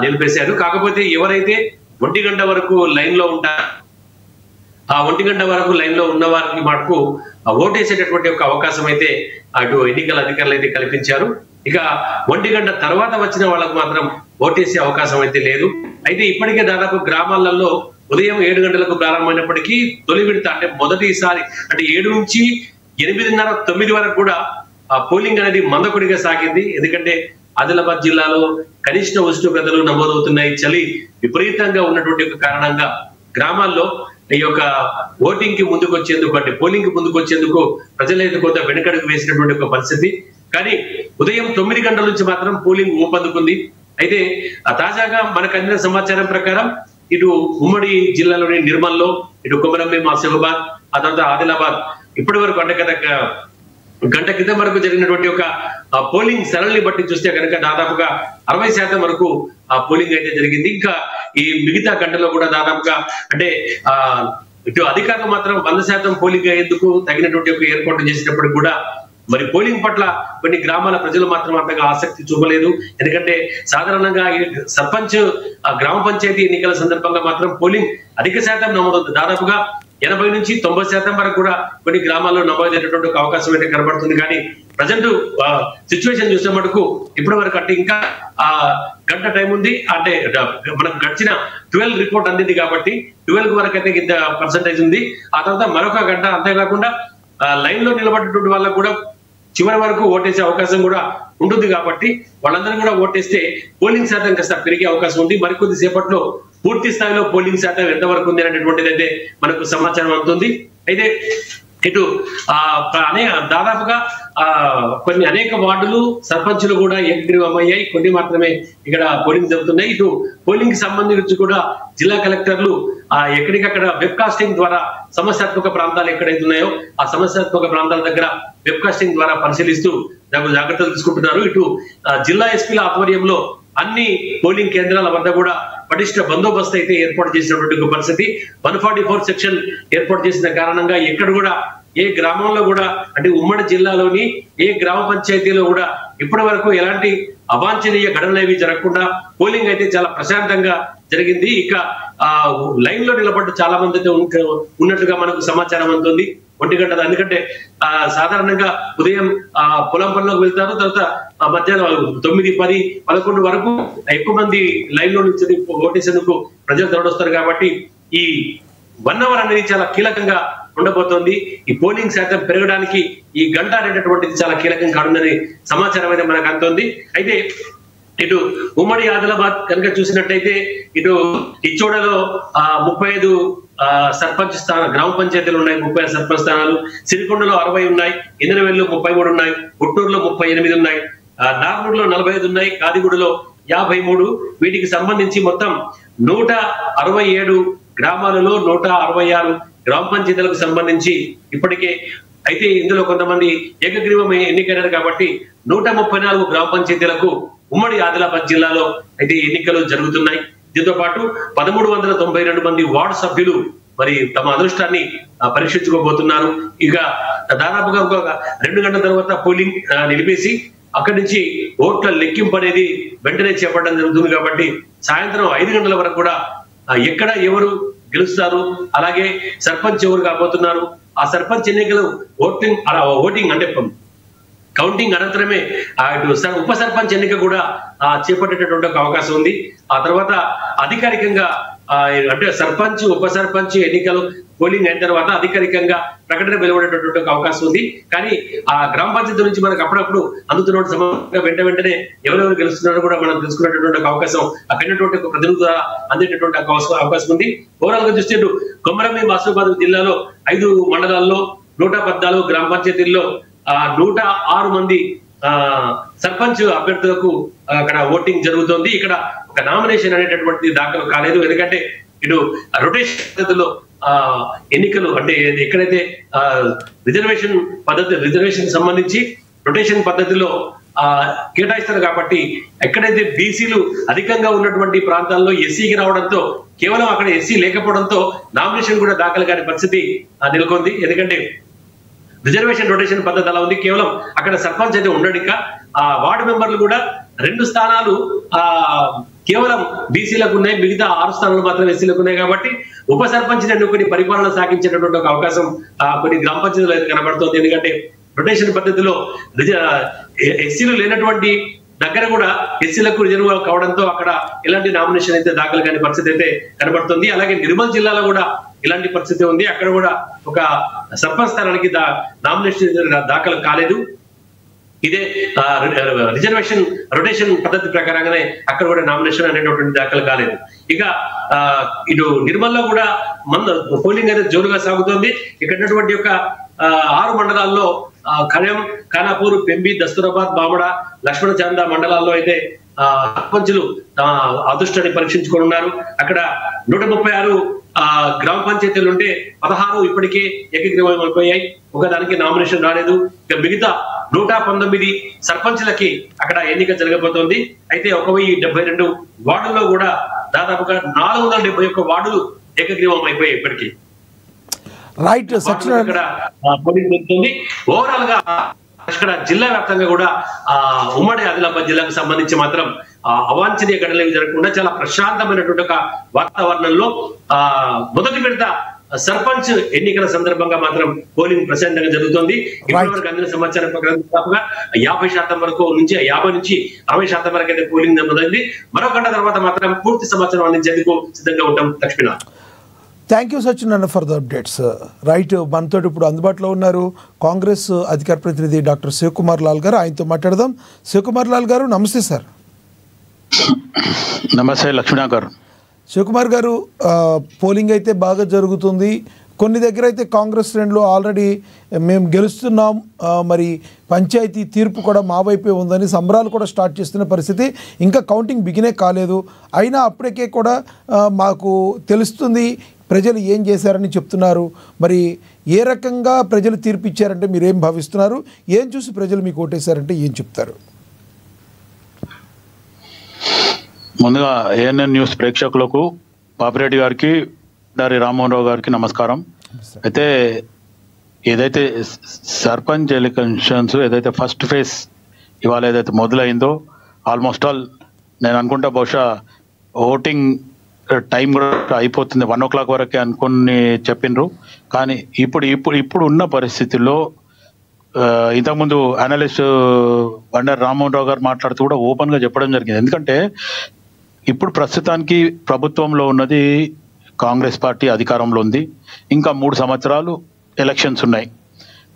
S4: నిలిపేశారు. కాకపోతే ఎవరైతే 1 గంట వరకు లైన్ లో ఉంటారో ఆ 1 గంట వరకు లైన్ లో ఉన్న వారికి మటుకు ఓటేసేటటువంటి ఒక అవకాశం అయితే అటు ఎన్నికల అధికారులు అయితే కల్పించారు. ఇక 1 గంట తర్వాత వచ్చిన వాళ్ళకు మాత్రం ఓటేసే అవకాశం అయితే లేదు. అయితే ఇప్పటికే దాదాపు గ్రామాలలో ఉదయం 7 గంటలకు ప్రారంభమైనప్పటికీ తొలి విడత అంటే మొదటిసారి అంటే 7 నుంచి 8:30, 9 వరకు కూడా పోలింగ్ అనేది మందకొడిగా సాగింది. ఎందుకంటే ఆదిలాబాద్ జిల్లాలో కనిష్ట ఉష్ణోగ్రతలు నమోదవుతున్నాయి. చలి విపరీతంగా ఉన్నటువంటి కారణంగా గ్రామాల్లో ఈ యొక్క ఓటింగ్ కి ముందుకు వచ్చేందుకు అంటే పోలింగ్ కి ముందుకు వచ్చేందుకు ప్రజలైతే కొంత వెనకడుగు వేసినటువంటి ఒక పరిస్థితి. కానీ ఉదయం 9 గంటల నుంచి మాత్రం పోలింగ్ ఊపందుకుంది. అయితే తాజాగా మనకు అందిన సమాచారం ప్రకారం ఇటు ఉమ్మడి జిల్లాలోని నిర్మల్లో, ఇటు కొమరంభీం ఆసిఫాబాద్, ఆ తర్వాత ఆదిలాబాద్ ఇప్పటి వరకు అంటే గంట క్రితం వరకు జరిగినటువంటి ఒక పోలింగ్ సరళిని బట్టి చూస్తే కనుక దాదాపుగా 60% వరకు ఆ పోలింగ్ అయితే జరిగింది. ఇంకా ఈ మిగతా గంటలో కూడా దాదాపుగా అంటే ఇటు అధికారులు మాత్రం 100% పోలింగ్ అయ్యేందుకు తగినటువంటి ఒక ఏర్పాటు చేసినప్పుడు కూడా మరి పోలింగ్ పట్ల కొన్ని గ్రామాల ప్రజలు మాత్రం అంతగా ఆసక్తి చూపలేదు. ఎందుకంటే సాధారణంగా సర్పంచ్ గ్రామ పంచాయతీ ఎన్నికల సందర్భంగా మాత్రం పోలింగ్ అధిక శాతం నమోదవుతుంది. దాదాపుగా 80 నుంచి 90% వరకు కూడా కొన్ని గ్రామాల్లో నమోదయ్యేటటువంటి ఒక అవకాశం అయితే కనబడుతుంది. కానీ ప్రజెంట్ సిచ్యువేషన్ చూసే మటుకు ఇప్పటి వరకు అంటే ఇంకా గంట టైం ఉంది. అంటే మనకు గడిచిన 12 రిపోర్ట్ అందింది కాబట్టి 12 వరకు అయితే ఇంత పర్సంటేజ్ ఉంది. ఆ తర్వాత మరొక గంట, అంతేకాకుండా లైన్ లో నిలబడేటువంటి వాళ్ళకు కూడా చివరి వరకు ఓటేసే అవకాశం కూడా ఉంటుంది. కాబట్టి వాళ్ళందరూ కూడా ఓటేస్తే పోలింగ్ శాతం కాస్త పెరిగే అవకాశం ఉంది. మరికొద్ది సేపట్లో పూర్తి స్థాయిలో పోలింగ్ శాతం ఎంతవరకు ఉంది అనేటువంటిది అయితే మనకు సమాచారం అవుతుంది. అయితే ఇటు దాదాపుగా అనేక వార్డులు సర్పంచులు కూడా ఏకగ్రీవమయ్యాయి. కొన్ని మాత్రమే ఇక్కడ పోలింగ్ జరుగుతున్నాయి. ఇటు పోలింగ్ కి సంబంధించి కూడా జిల్లా కలెక్టర్లు ఎక్కడికక్కడ వెబ్ కాస్టింగ్ ద్వారా సమస్యాత్మక ప్రాంతాలు ఎక్కడైతే ఉన్నాయో ఆ సమస్యాత్మక ప్రాంతాల దగ్గర వెబ్ కాస్టింగ్ ద్వారా పరిశీలిస్తూ జాగ్రత్తలు తీసుకుంటున్నారు. ఇటు జిల్లా ఎస్పీల ఆధ్వర్యంలో అన్ని పోలింగ్ కేంద్రాల వద్ద కూడా పటిష్ట బందోబస్తు అయితే ఏర్పాటు చేసినటువంటి పరిస్థితి. 144 సెక్షన్ ఏర్పాటు చేసిన కారణంగా ఎక్కడ కూడా ఏ గ్రామంలో కూడా అంటే ఉమ్మడి జిల్లాలోని ఏ గ్రామ పంచాయతీలో కూడా ఇప్పటి వరకు ఎలాంటి అవాంఛనీయ ఘటనలు ఏవి జరగకుండా పోలింగ్ అయితే చాలా ప్రశాంతంగా జరిగింది. ఇక లైన్ లో నిలబడ్డ చాలా మంది అయితే ఉన్నట్టుగా మనకు సమాచారం అందుతుంది. 1 గంట, ఎందుకంటే సాధారణంగా ఉదయం పొలం పనులకు వెళ్తారు, తర్వాత మధ్యాహ్నం 9, 10, 11 వరకు ఎక్కువ మంది లైన్ లో నుంచి ఓటేసేందుకు ప్రజలు తరలిస్తారు. కాబట్టి ఈ 1 అవర్ అనేది చాలా కీలకంగా ఉండబోతోంది. ఈ పోలింగ్ శాతం పెరగడానికి ఈ గంట అనేటటువంటిది చాలా కీలకం కానుందని సమాచారం అయితే మనకు అందుతుంది. అయితే ఇటు ఉమ్మడి ఆదిలాబాద్ కనుక చూసినట్టయితే ఇటు ఇచ్చోడలో 35 సర్పంచ్ స్థానాలు, గ్రామ పంచాయతీలు ఉన్నాయి, 35 సర్పంచ్ స్థానాలు. సిరికొండలో 60 ఉన్నాయి, ఇంద్రవెల్లిలో 33 ఉన్నాయి, గుట్టూరులో 38 ఉన్నాయి, నార్నూరులో 45 ఉన్నాయి, కాదిగూడలో 53. వీటికి సంబంధించి మొత్తం 167 గ్రామాలలో 166 గ్రామ పంచాయతీలకు సంబంధించి ఇప్పటికే అయితే ఇందులో కొంతమంది ఏకగ్రీవమే ఎన్నికైనారు కాబట్టి 134 గ్రామ పంచాయతీలకు ఉమ్మడి ఆదిలాబాద్ జిల్లాలో అయితే ఎన్నికలు జరుగుతున్నాయి. దీంతో పాటు 1392 మంది వార్డు సభ్యులు మరి తమ అదృష్టాన్ని పరీక్షించుకోబోతున్నారు. ఇక దాదాపుగా ఒక 2 గంటల తర్వాత పోలింగ్ నిలిపేసి అక్కడి నుంచి ఓట్ల లెక్కింపు అనేది వెంటనే చేపట్టడం జరుగుతుంది. కాబట్టి సాయంత్రం 5 గంటల వరకు కూడా ఎక్కడ ఎవరు గెలుస్తారు, అలాగే సర్పంచ్ ఎవరు కాబోతున్నారు, ఆ సర్పంచ్ ఎన్నికలు ఓటింగ్ అంటే కౌంటింగ్ అనంతరమే ఉప సర్పంచ్ ఎన్నిక కూడా చేపట్టేటటువంటి ఒక అవకాశం ఉంది. ఆ తర్వాత అధికారికంగా అంటే సర్పంచ్, ఉప సర్పంచ్ ఎన్నికలు పోలింగ్ అయిన తర్వాత అధికారికంగా ప్రకటన వెలువడేటటువంటి ఒక అవకాశం ఉంది. కానీ ఆ గ్రామ పంచాయతీ నుంచి మనకు అప్పుడప్పుడు అందుతున్న సమాచారం వెంటనే ఎవరెవరు గెలుస్తున్నారో కూడా మనం తెలుసుకునేటటువంటి ఒక అవకాశం అక్కడటువంటి ఒక ప్రతినిధి ద్వారా అందేటటువంటి అవకాశం ఉంది. ఓవరాల్ గా చూస్తే కొమరంభీం ఆసిఫాబాద్ జిల్లాలో 5 మండలాల్లో 114 గ్రామ పంచాయతీల్లో 106 మంది సర్పంచ్ అభ్యర్థులకు అక్కడ ఓటింగ్ జరుగుతోంది. ఇక్కడ ఒక నామినేషన్ అనేటటువంటి దాఖలు కాలేదు. ఎందుకంటే ఇటు రొటేషన్ పద్ధతిలో ఎన్నికలు అంటే ఎక్కడైతే రిజర్వేషన్ సంబంధించి రొటేషన్ పద్ధతిలో కేటాయిస్తారు కాబట్టి ఎక్కడైతే బీసీలు అధికంగా ఉన్నటువంటి ప్రాంతాల్లో ఎస్సీకి రావడంతో కేవలం అక్కడ ఎస్సీ లేకపోవడంతో నామినేషన్ కూడా దాఖలు కాని పరిస్థితి నెలకొంది. ఎందుకంటే రిజర్వేషన్ రొటేషన్ పద్ధతి అలా ఉంది. కేవలం అక్కడ సర్పంచ్ అయితే ఉండడిక వార్డు మెంబర్లు కూడా 2 స్థానాలు కేవలం బీసీలకు ఉన్నాయి, మిగతా 6 స్థానాలు మాత్రం ఎస్సీలకు ఉన్నాయి. కాబట్టి ఉప సర్పంచ్ ఎన్నుకొని పరిపాలన సాగించేటటువంటి ఒక అవకాశం కొన్ని గ్రామ పంచాయతీలు అయితే కనబడుతోంది. ఎందుకంటే రొటేషన్ పద్ధతిలో ఎస్సీలు లేనటువంటి దగ్గర కూడా ఎస్సీలకు రిజర్వ్ కావడంతో అక్కడ ఎలాంటి నామినేషన్ అయితే దాఖలు కాని పరిస్థితి అయితే కనబడుతుంది. అలాగే నిర్మల్ జిల్లాలో కూడా ఇలాంటి పరిస్థితి ఉంది. అక్కడ కూడా ఒక సర్పంచ్ స్థానానికి నామినేషన్ దాఖలు కాలేదు. ఇదే రిజర్వేషన్ రొటేషన్ పద్ధతి ప్రకారంగానే అక్కడ కూడా నామినేషన్ అనేటటువంటి దాఖలు కాలేదు. ఇక ఇటు నిర్మల్లో కూడా పోలింగ్ అనేది జోరుగా సాగుతోంది. ఇక్కడ యొక్క 6 మండలాల్లో ఖాయం, ఖానాపూర్, పెంబి, దస్తూరాబాద్, బామడ, లక్ష్మణ చాంద మండలాల్లో అయితే సర్పంచులు అదృష్టాన్ని పరీక్షించుకోనున్నారు. అక్కడ 136 గ్రామ పంచాయతీలు ఉంటే 16 ఇప్పటికే ఏకగ్రీవం అయిపోయాయి. ఒకదానికి నామినేషన్ రాలేదు. ఇక మిగతా 119 సర్పంచులకి అక్కడ ఎన్నిక జరగబోతోంది. అయితే 1072 వార్డుల్లో కూడా దాదాపుగా 471 వార్డులు ఏకగ్రీవం అయిపోయాయి ఇప్పటికీ.
S1: రైట్
S4: ఇక్కడ పోలింగ్ జరుగుతుంది. ఓవరాల్ గా ఇక్కడ జిల్లా వ్యాప్తంగా కూడా ఉమ్మడి ఆదిలాబాద్ జిల్లాకు సంబంధించి మాత్రం అవాంఛనీయ ఘటనలు జరగకుండా చాలా ప్రశాంతమైనటువంటి ఒక వాతావరణంలో మొదటి విడత సర్పంచ్ ఎన్నికల సందర్భంగా మాత్రం పోలింగ్ ప్రశాంతంగా జరుగుతుంది. ఇప్పటివరకు అందిన సమాచారం ప్రకారం 50% వరకు నుంచి 50 నుంచి 60% వరకు అయితే పోలింగ్ మొదలైంది. మరో గంట తర్వాత మాత్రం పూర్తి సమాచారం అందించేందుకు సిద్ధంగా ఉంటాం. Lakshminath,
S1: thank you Satyanarayana for the updates. Right, మనతో ఇప్పుడు అందుబాటులో ఉన్నారు కాంగ్రెస్ అధికార ప్రతినిధి డాక్టర్ శివకుమార్ లాల్ గారు. ఆయనతో మాట్లాడదాం. శివకుమార్ లాల్ గారు, నమస్తే సార్.
S5: నమస్తే లక్ష్మీనాథ్ గారు.
S1: శివకుమార్ గారు, పోలింగ్ అయితే బాగా జరుగుతుంది. కొన్ని దగ్గర అయితే కాంగ్రెస్ శ్రేణులు ఆల్రెడీ మేము గెలుస్తున్నాం, మరి పంచాయతీ తీర్పు కూడా మా వైపే ఉందని సంబరాలు కూడా స్టార్ట్ చేస్తున్న పరిస్థితి. ఇంకా కౌంటింగ్ బిగినే కాలేదు. అయినా అప్పటికే కూడా మాకు తెలుస్తుంది ప్రజలు ఏం చేశారని చెప్తున్నారు. మరి ఏ రకంగా ప్రజలు తీర్పు ఇచ్చారంటే మీరేం భావిస్తున్నారు? ఏం చూసి ప్రజలు మీకు ఓటేశారంటే ఏం చెప్తారు?
S5: ముందుగా ఏఎన్ఎన్ న్యూస్ ప్రేక్షకులకు, పాపిరెడ్డి గారికి, దారి రామ్మోహన్ రావు గారికి నమస్కారం. అయితే ఏదైతే సర్పంచ్ ఎలక్షన్స్ ఏదైతే ఫస్ట్ ఫేజ్ ఇవాళ ఏదైతే మొదలైందో, ఆల్మోస్ట్ ఆల్ నేను అనుకుంటా బహుశా ఓటింగ్ టైం కూడా అయిపోతుంది, 1 o'clock వరకే అనుకుని చెప్పిండ్రు. కానీ ఇప్పుడు ఉన్న పరిస్థితుల్లో ఇంతకుముందు అనలిస్ట్ బండారు రామ్మోహన్ రావు గారు మాట్లాడుతూ కూడా ఓపెన్ గా చెప్పడం జరిగింది. ఎందుకంటే ఇప్పుడు ప్రస్తుతానికి ప్రభుత్వంలో ఉన్నది కాంగ్రెస్ పార్టీ అధికారంలో ఉంది. ఇంకా 3 సంవత్సరాలు ఎలక్షన్స్ ఉన్నాయి.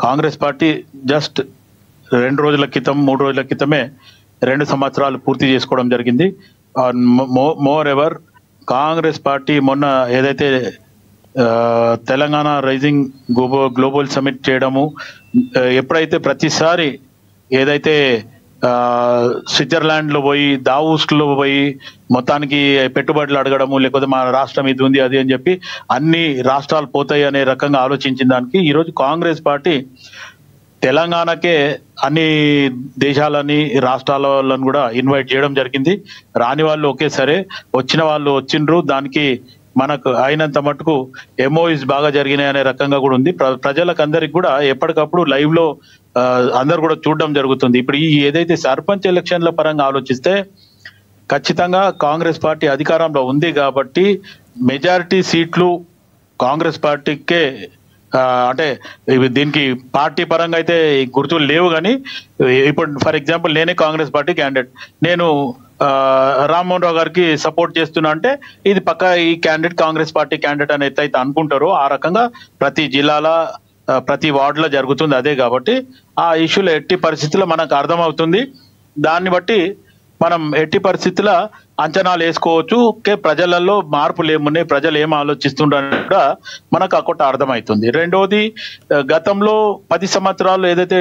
S5: కాంగ్రెస్ పార్టీ జస్ట్ 2 రోజుల క్రితం 3 రోజుల క్రితమే 2 సంవత్సరాలు పూర్తి చేసుకోవడం జరిగింది. మోర్ ఎవర్ కాంగ్రెస్ పార్టీ మొన్న ఏదైతే తెలంగాణ రైజింగ్ గ్లోబల్ సమిట్ చేయడము, ఎప్పుడైతే ప్రతిసారి ఏదైతే స్విట్జర్లాండ్ లో పోయి దావోస్ లో పోయి మొత్తానికి పెట్టుబడులు అడగడము, లేకపోతే మా రాష్ట్రం ఇది ఉంది అది అని చెప్పి అన్ని రాష్ట్రాలు పోతాయి అనే రకంగా ఆలోచించిన దానికి ఈరోజు కాంగ్రెస్ పార్టీ తెలంగాణకే అన్ని దేశాలని రాష్ట్రాలను కూడా ఇన్వైట్ చేయడం జరిగింది. రాని వాళ్ళు ఓకే సరే, వచ్చిన వాళ్ళు వచ్చిండ్రు. దానికి మనకు అయినంత మటుకు ఎంఓఈస్ బాగా జరిగినాయి అనే రకంగా కూడా ఉంది. ప్రజలకు అందరికి కూడా ఎప్పటికప్పుడు లైవ్ లో అందరు కూడా చూడడం జరుగుతుంది. ఇప్పుడు ఈ ఏదైతే సర్పంచ్ ఎలక్షన్ల పరంగా ఆలోచిస్తే ఖచ్చితంగా కాంగ్రెస్ పార్టీ అధికారంలో ఉంది కాబట్టి మెజారిటీ సీట్లు కాంగ్రెస్ పార్టీకే, అంటే దీనికి పార్టీ పరంగా అయితే గుర్తులు లేవు. కానీ ఇప్పుడు ఫర్ ఎగ్జాంపుల్ నేనే కాంగ్రెస్ పార్టీ క్యాండిడేట్, నేను రామ్మోహన్ రావు గారికి సపోర్ట్ చేస్తున్నా అంటే ఇది పక్క ఈ క్యాండిడేట్ కాంగ్రెస్ పార్టీ క్యాండిడేట్ అని అయితే అనుకుంటారో ఆ రకంగా ప్రతి జిల్లాల ప్రతి వార్డులో జరుగుతుంది అదే. కాబట్టి ఆ ఇష్యూలో ఎట్టి పరిస్థితుల్లో మనకు అర్థమవుతుంది. దాన్ని బట్టి మనం ఎట్టి పరిస్థితుల్లో అంచనాలు వేసుకోవచ్చు. ప్రజలలో మార్పులు ఏమున్నాయి, ప్రజలు ఏం ఆలోచిస్తుండని కూడా మనకు అక్కడ అర్థమవుతుంది. రెండోది, గతంలో 10 సంవత్సరాలు ఏదైతే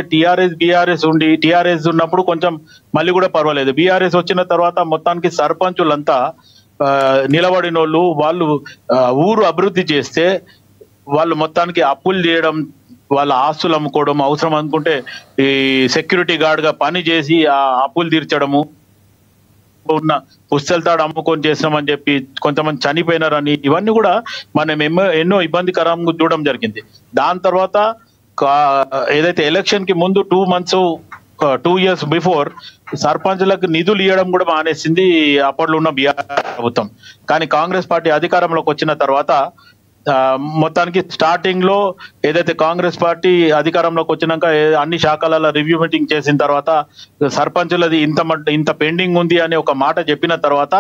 S5: బీఆర్ఎస్ ఉన్నప్పుడు కొంచెం మళ్ళీ కూడా పర్వాలేదు. బీఆర్ఎస్ వచ్చిన తర్వాత మొత్తానికి సర్పంచులంతా నిలబడిన వాళ్ళు ఊరు అభివృద్ధి చేస్తే వాళ్ళు మొత్తానికి అప్పులు చేయడం, వాళ్ళ ఆస్తులు అమ్ముకోవడం, అవసరం అనుకుంటే ఈ సెక్యూరిటీ గార్డ్ గా పని చేసి ఆ అప్పులు తీర్చడము, ఉన్న పుస్తెలతాడు అమ్ముకొని చేసినామని చెప్పి కొంతమంది చనిపోయినారని, ఇవన్నీ కూడా మనం ఎన్నో ఇబ్బందికరంగా చూడడం జరిగింది. దాని తర్వాత ఏదైతే ఎలక్షన్ కి ముందు 2 years బిఫోర్ సర్పంచ్లకు నిధులు ఇవ్వడం కూడా మానేసింది అప్పట్లో ఉన్న బీఆర్ ప్రభుత్వం. కానీ కాంగ్రెస్ పార్టీ అధికారంలోకి వచ్చిన తర్వాత మొత్తానికి స్టార్టింగ్ లో ఏదైతే కాంగ్రెస్ పార్టీ అధికారంలోకి వచ్చినాక అన్ని శాఖల రివ్యూ మీటింగ్ చేసిన తర్వాత సర్పంచులది ఇంత పెండింగ్ ఉంది అని ఒక మాట చెప్పిన తర్వాత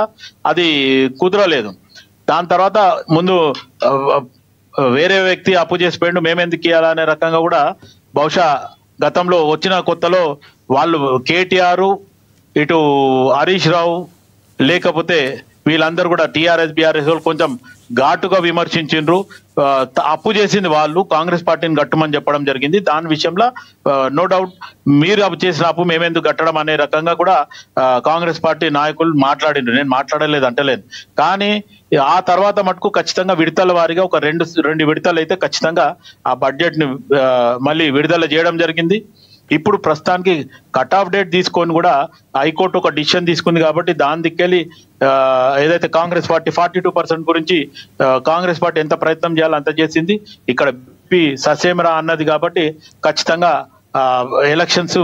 S5: అది కుదరలేదు. దాని తర్వాత ముందు వేరే వ్యక్తి అప్పు చేసి పోయిండు, మేమెందుకు ఇవ్వాలనే రకంగా కూడా బహుశా గతంలో వచ్చిన కొత్తలో వాళ్ళు కేటీఆర్, ఇటు హరీష్ రావు, లేకపోతే వీళ్ళందరూ కూడా టీఆర్ఎస్ బీఆర్ఎస్ వాళ్ళు కొంచెం ఘాటుగా విమర్శించిండ్రు. అప్పు చేసింది వాళ్ళు, కాంగ్రెస్ పార్టీని కట్టమని చెప్పడం జరిగింది. దాని విషయంలో నో డౌట్ మీరు అప్పు చేసిన అప్పు మేమెందుకు కట్టడం అనే రకంగా కూడా కాంగ్రెస్ పార్టీ నాయకులు మాట్లాడిండ్రు. నేను మాట్లాడలేదు అంటలేదు. కానీ ఆ తర్వాత మటుకు ఖచ్చితంగా విడతల వారీగా ఒక రెండు విడతలు అయితే ఖచ్చితంగా ఆ బడ్జెట్ ని మళ్ళీ విడుదల చేయడం జరిగింది. ఇప్పుడు ప్రస్తుతానికి కట్ ఆఫ్ డేట్ తీసుకొని కూడా హైకోర్టు ఒక డిసిషన్ తీసుకుంది కాబట్టి దాని దిక్కెళ్ళి ఏదైతే కాంగ్రెస్ పార్టీ 42% గురించి కాంగ్రెస్ పార్టీ ఎంత ప్రయత్నం చేయాలో అంత చేసింది. ఇక్కడ ససేమరా అన్నది కాబట్టి ఖచ్చితంగా ఎలక్షన్స్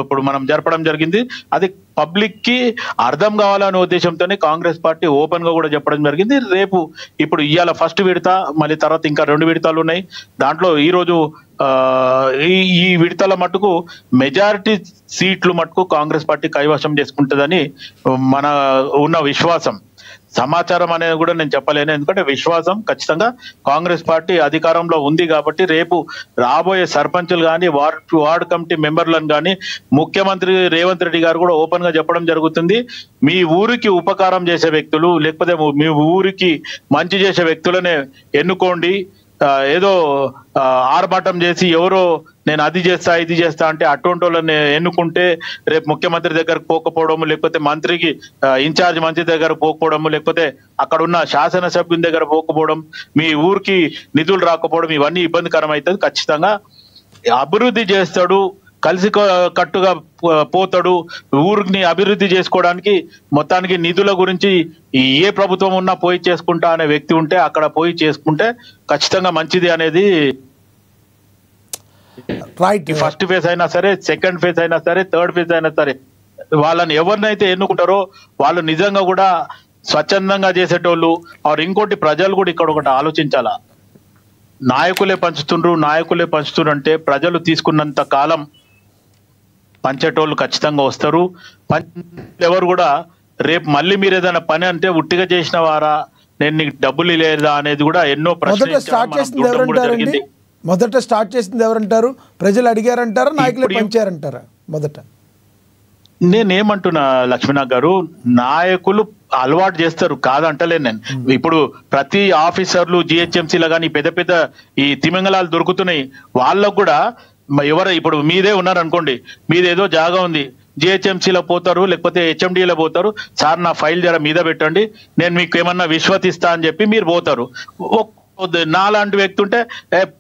S5: ఇప్పుడు మనం జరపడం జరిగింది. అది పబ్లిక్ కి అర్థం కావాలనే ఉద్దేశంతోనే కాంగ్రెస్ పార్టీ ఓపెన్ గా కూడా చెప్పడం జరిగింది. రేపు ఇప్పుడు ఇవాళ ఫస్ట్ విడత, మళ్ళీ తర్వాత ఇంకా 2 విడతలు ఉన్నాయి. దాంట్లో ఈ రోజు ఈ విడతల మటుకు మెజారిటీ సీట్లు మటుకు కాంగ్రెస్ పార్టీ కైవశం చేసుకుంటుందని మన ఉన్న విశ్వాసం. సమాచారం అనేది కూడా నేను చెప్పలేను, ఎందుకంటే విశ్వాసం ఖచ్చితంగా కాంగ్రెస్ పార్టీ అధికారంలో ఉంది కాబట్టి రేపు రాబోయే సర్పంచులు కానీ వార్డు కమిటీ మెంబర్లను కానీ ముఖ్యమంత్రి రేవంత్ రెడ్డి గారు కూడా ఓపెన్ గా చెప్పడం జరుగుతుంది. మీ ఊరికి ఉపకారం చేసే వ్యక్తులు, లేకపోతే మీ ఊరికి మంచి చేసే వ్యక్తులనే ఎన్నుకోండి. ఏదో ఆర్భాటం చేసి ఎవరో నేను అది చేస్తా ఇది చేస్తా అంటే అటువంటి వాళ్ళని ఎన్నుకుంటే రేపు ముఖ్యమంత్రి దగ్గరకు పోకపోవడము, లేకపోతే మంత్రికి ఇన్ఛార్జ్ మంత్రి దగ్గర పోకపోవడము, లేకపోతే అక్కడ ఉన్న శాసనసభ్యుని దగ్గర పోకపోవడం, మీ ఊరికి నిధులు రాకపోవడం, ఇవన్నీ ఇబ్బందికరం అవుతుంది. ఖచ్చితంగా అభివృద్ధి చేస్తాడు, కలిసి కట్టుగా పోతాడు. ఊరిని అభివృద్ధి చేసుకోవడానికి మొత్తానికి నిధుల గురించి ఏ ప్రభుత్వం ఉన్నా పోయి చేసుకుంటా అనే వ్యక్తి ఉంటే అక్కడ పోయి చేసుకుంటే ఖచ్చితంగా మంచిది అనేది
S1: రైట్.
S5: ఫస్ట్ ఫేజ్ అయినా సరే, సెకండ్ ఫేజ్ అయినా సరే, థర్డ్ ఫేజ్ అయినా సరే, వాళ్ళని ఎవరినైతే ఎన్నుకుంటారో వాళ్ళు నిజంగా కూడా స్వచ్ఛందంగా చేసేటోళ్ళు. ఇంకోటి ప్రజలు కూడా ఇక్కడ ఒకటి ఆలోచించాలా, నాయకులే పంచుతుండ్రు అంటే ప్రజలు తీసుకున్నంత కాలం పంచేటోళ్ళు ఖచ్చితంగా వస్తారు. ఎవరు కూడా రేపు మళ్ళీ మీరు ఏదైనా పని అంటే ఉట్టిగా చేసిన వారా, నేను నీకు డబ్బులు లేదా అనేది కూడా ఎన్నో ప్రశ్నలు.
S1: మొదట స్టార్ట్ చేసింది ఎవరంటారు? ప్రజలు అడిగారంటారా, నాయకులే పంచారంటారా? మొదట
S5: నేనేమంటున్నా లక్ష్మీనాథ్ గారు, నాయకులు అలవాటు చేస్తారు కాదంటలేను నేను. ఇప్పుడు ప్రతి ఆఫీసర్లు జిహెచ్ఎంసీలో కానీ పెద్ద పెద్ద ఈ తిమింగళాలు దొరుకుతున్నాయి, వాళ్ళకు కూడా ఇప్పుడు మీదే ఉన్నారు అనుకోండి, మీదేదో జాగా ఉంది, జిహెచ్ఎంసీలో పోతారు, లేకపోతే హెచ్ఎండిలో పోతారు, సార్ నా ఫైల్ జర మీద పెట్టండి, నేను మీకు ఏమన్నా విశ్వతిస్తా అని చెప్పి మీరు పోతారు. నాలాంటి వ్యక్తి ఉంటే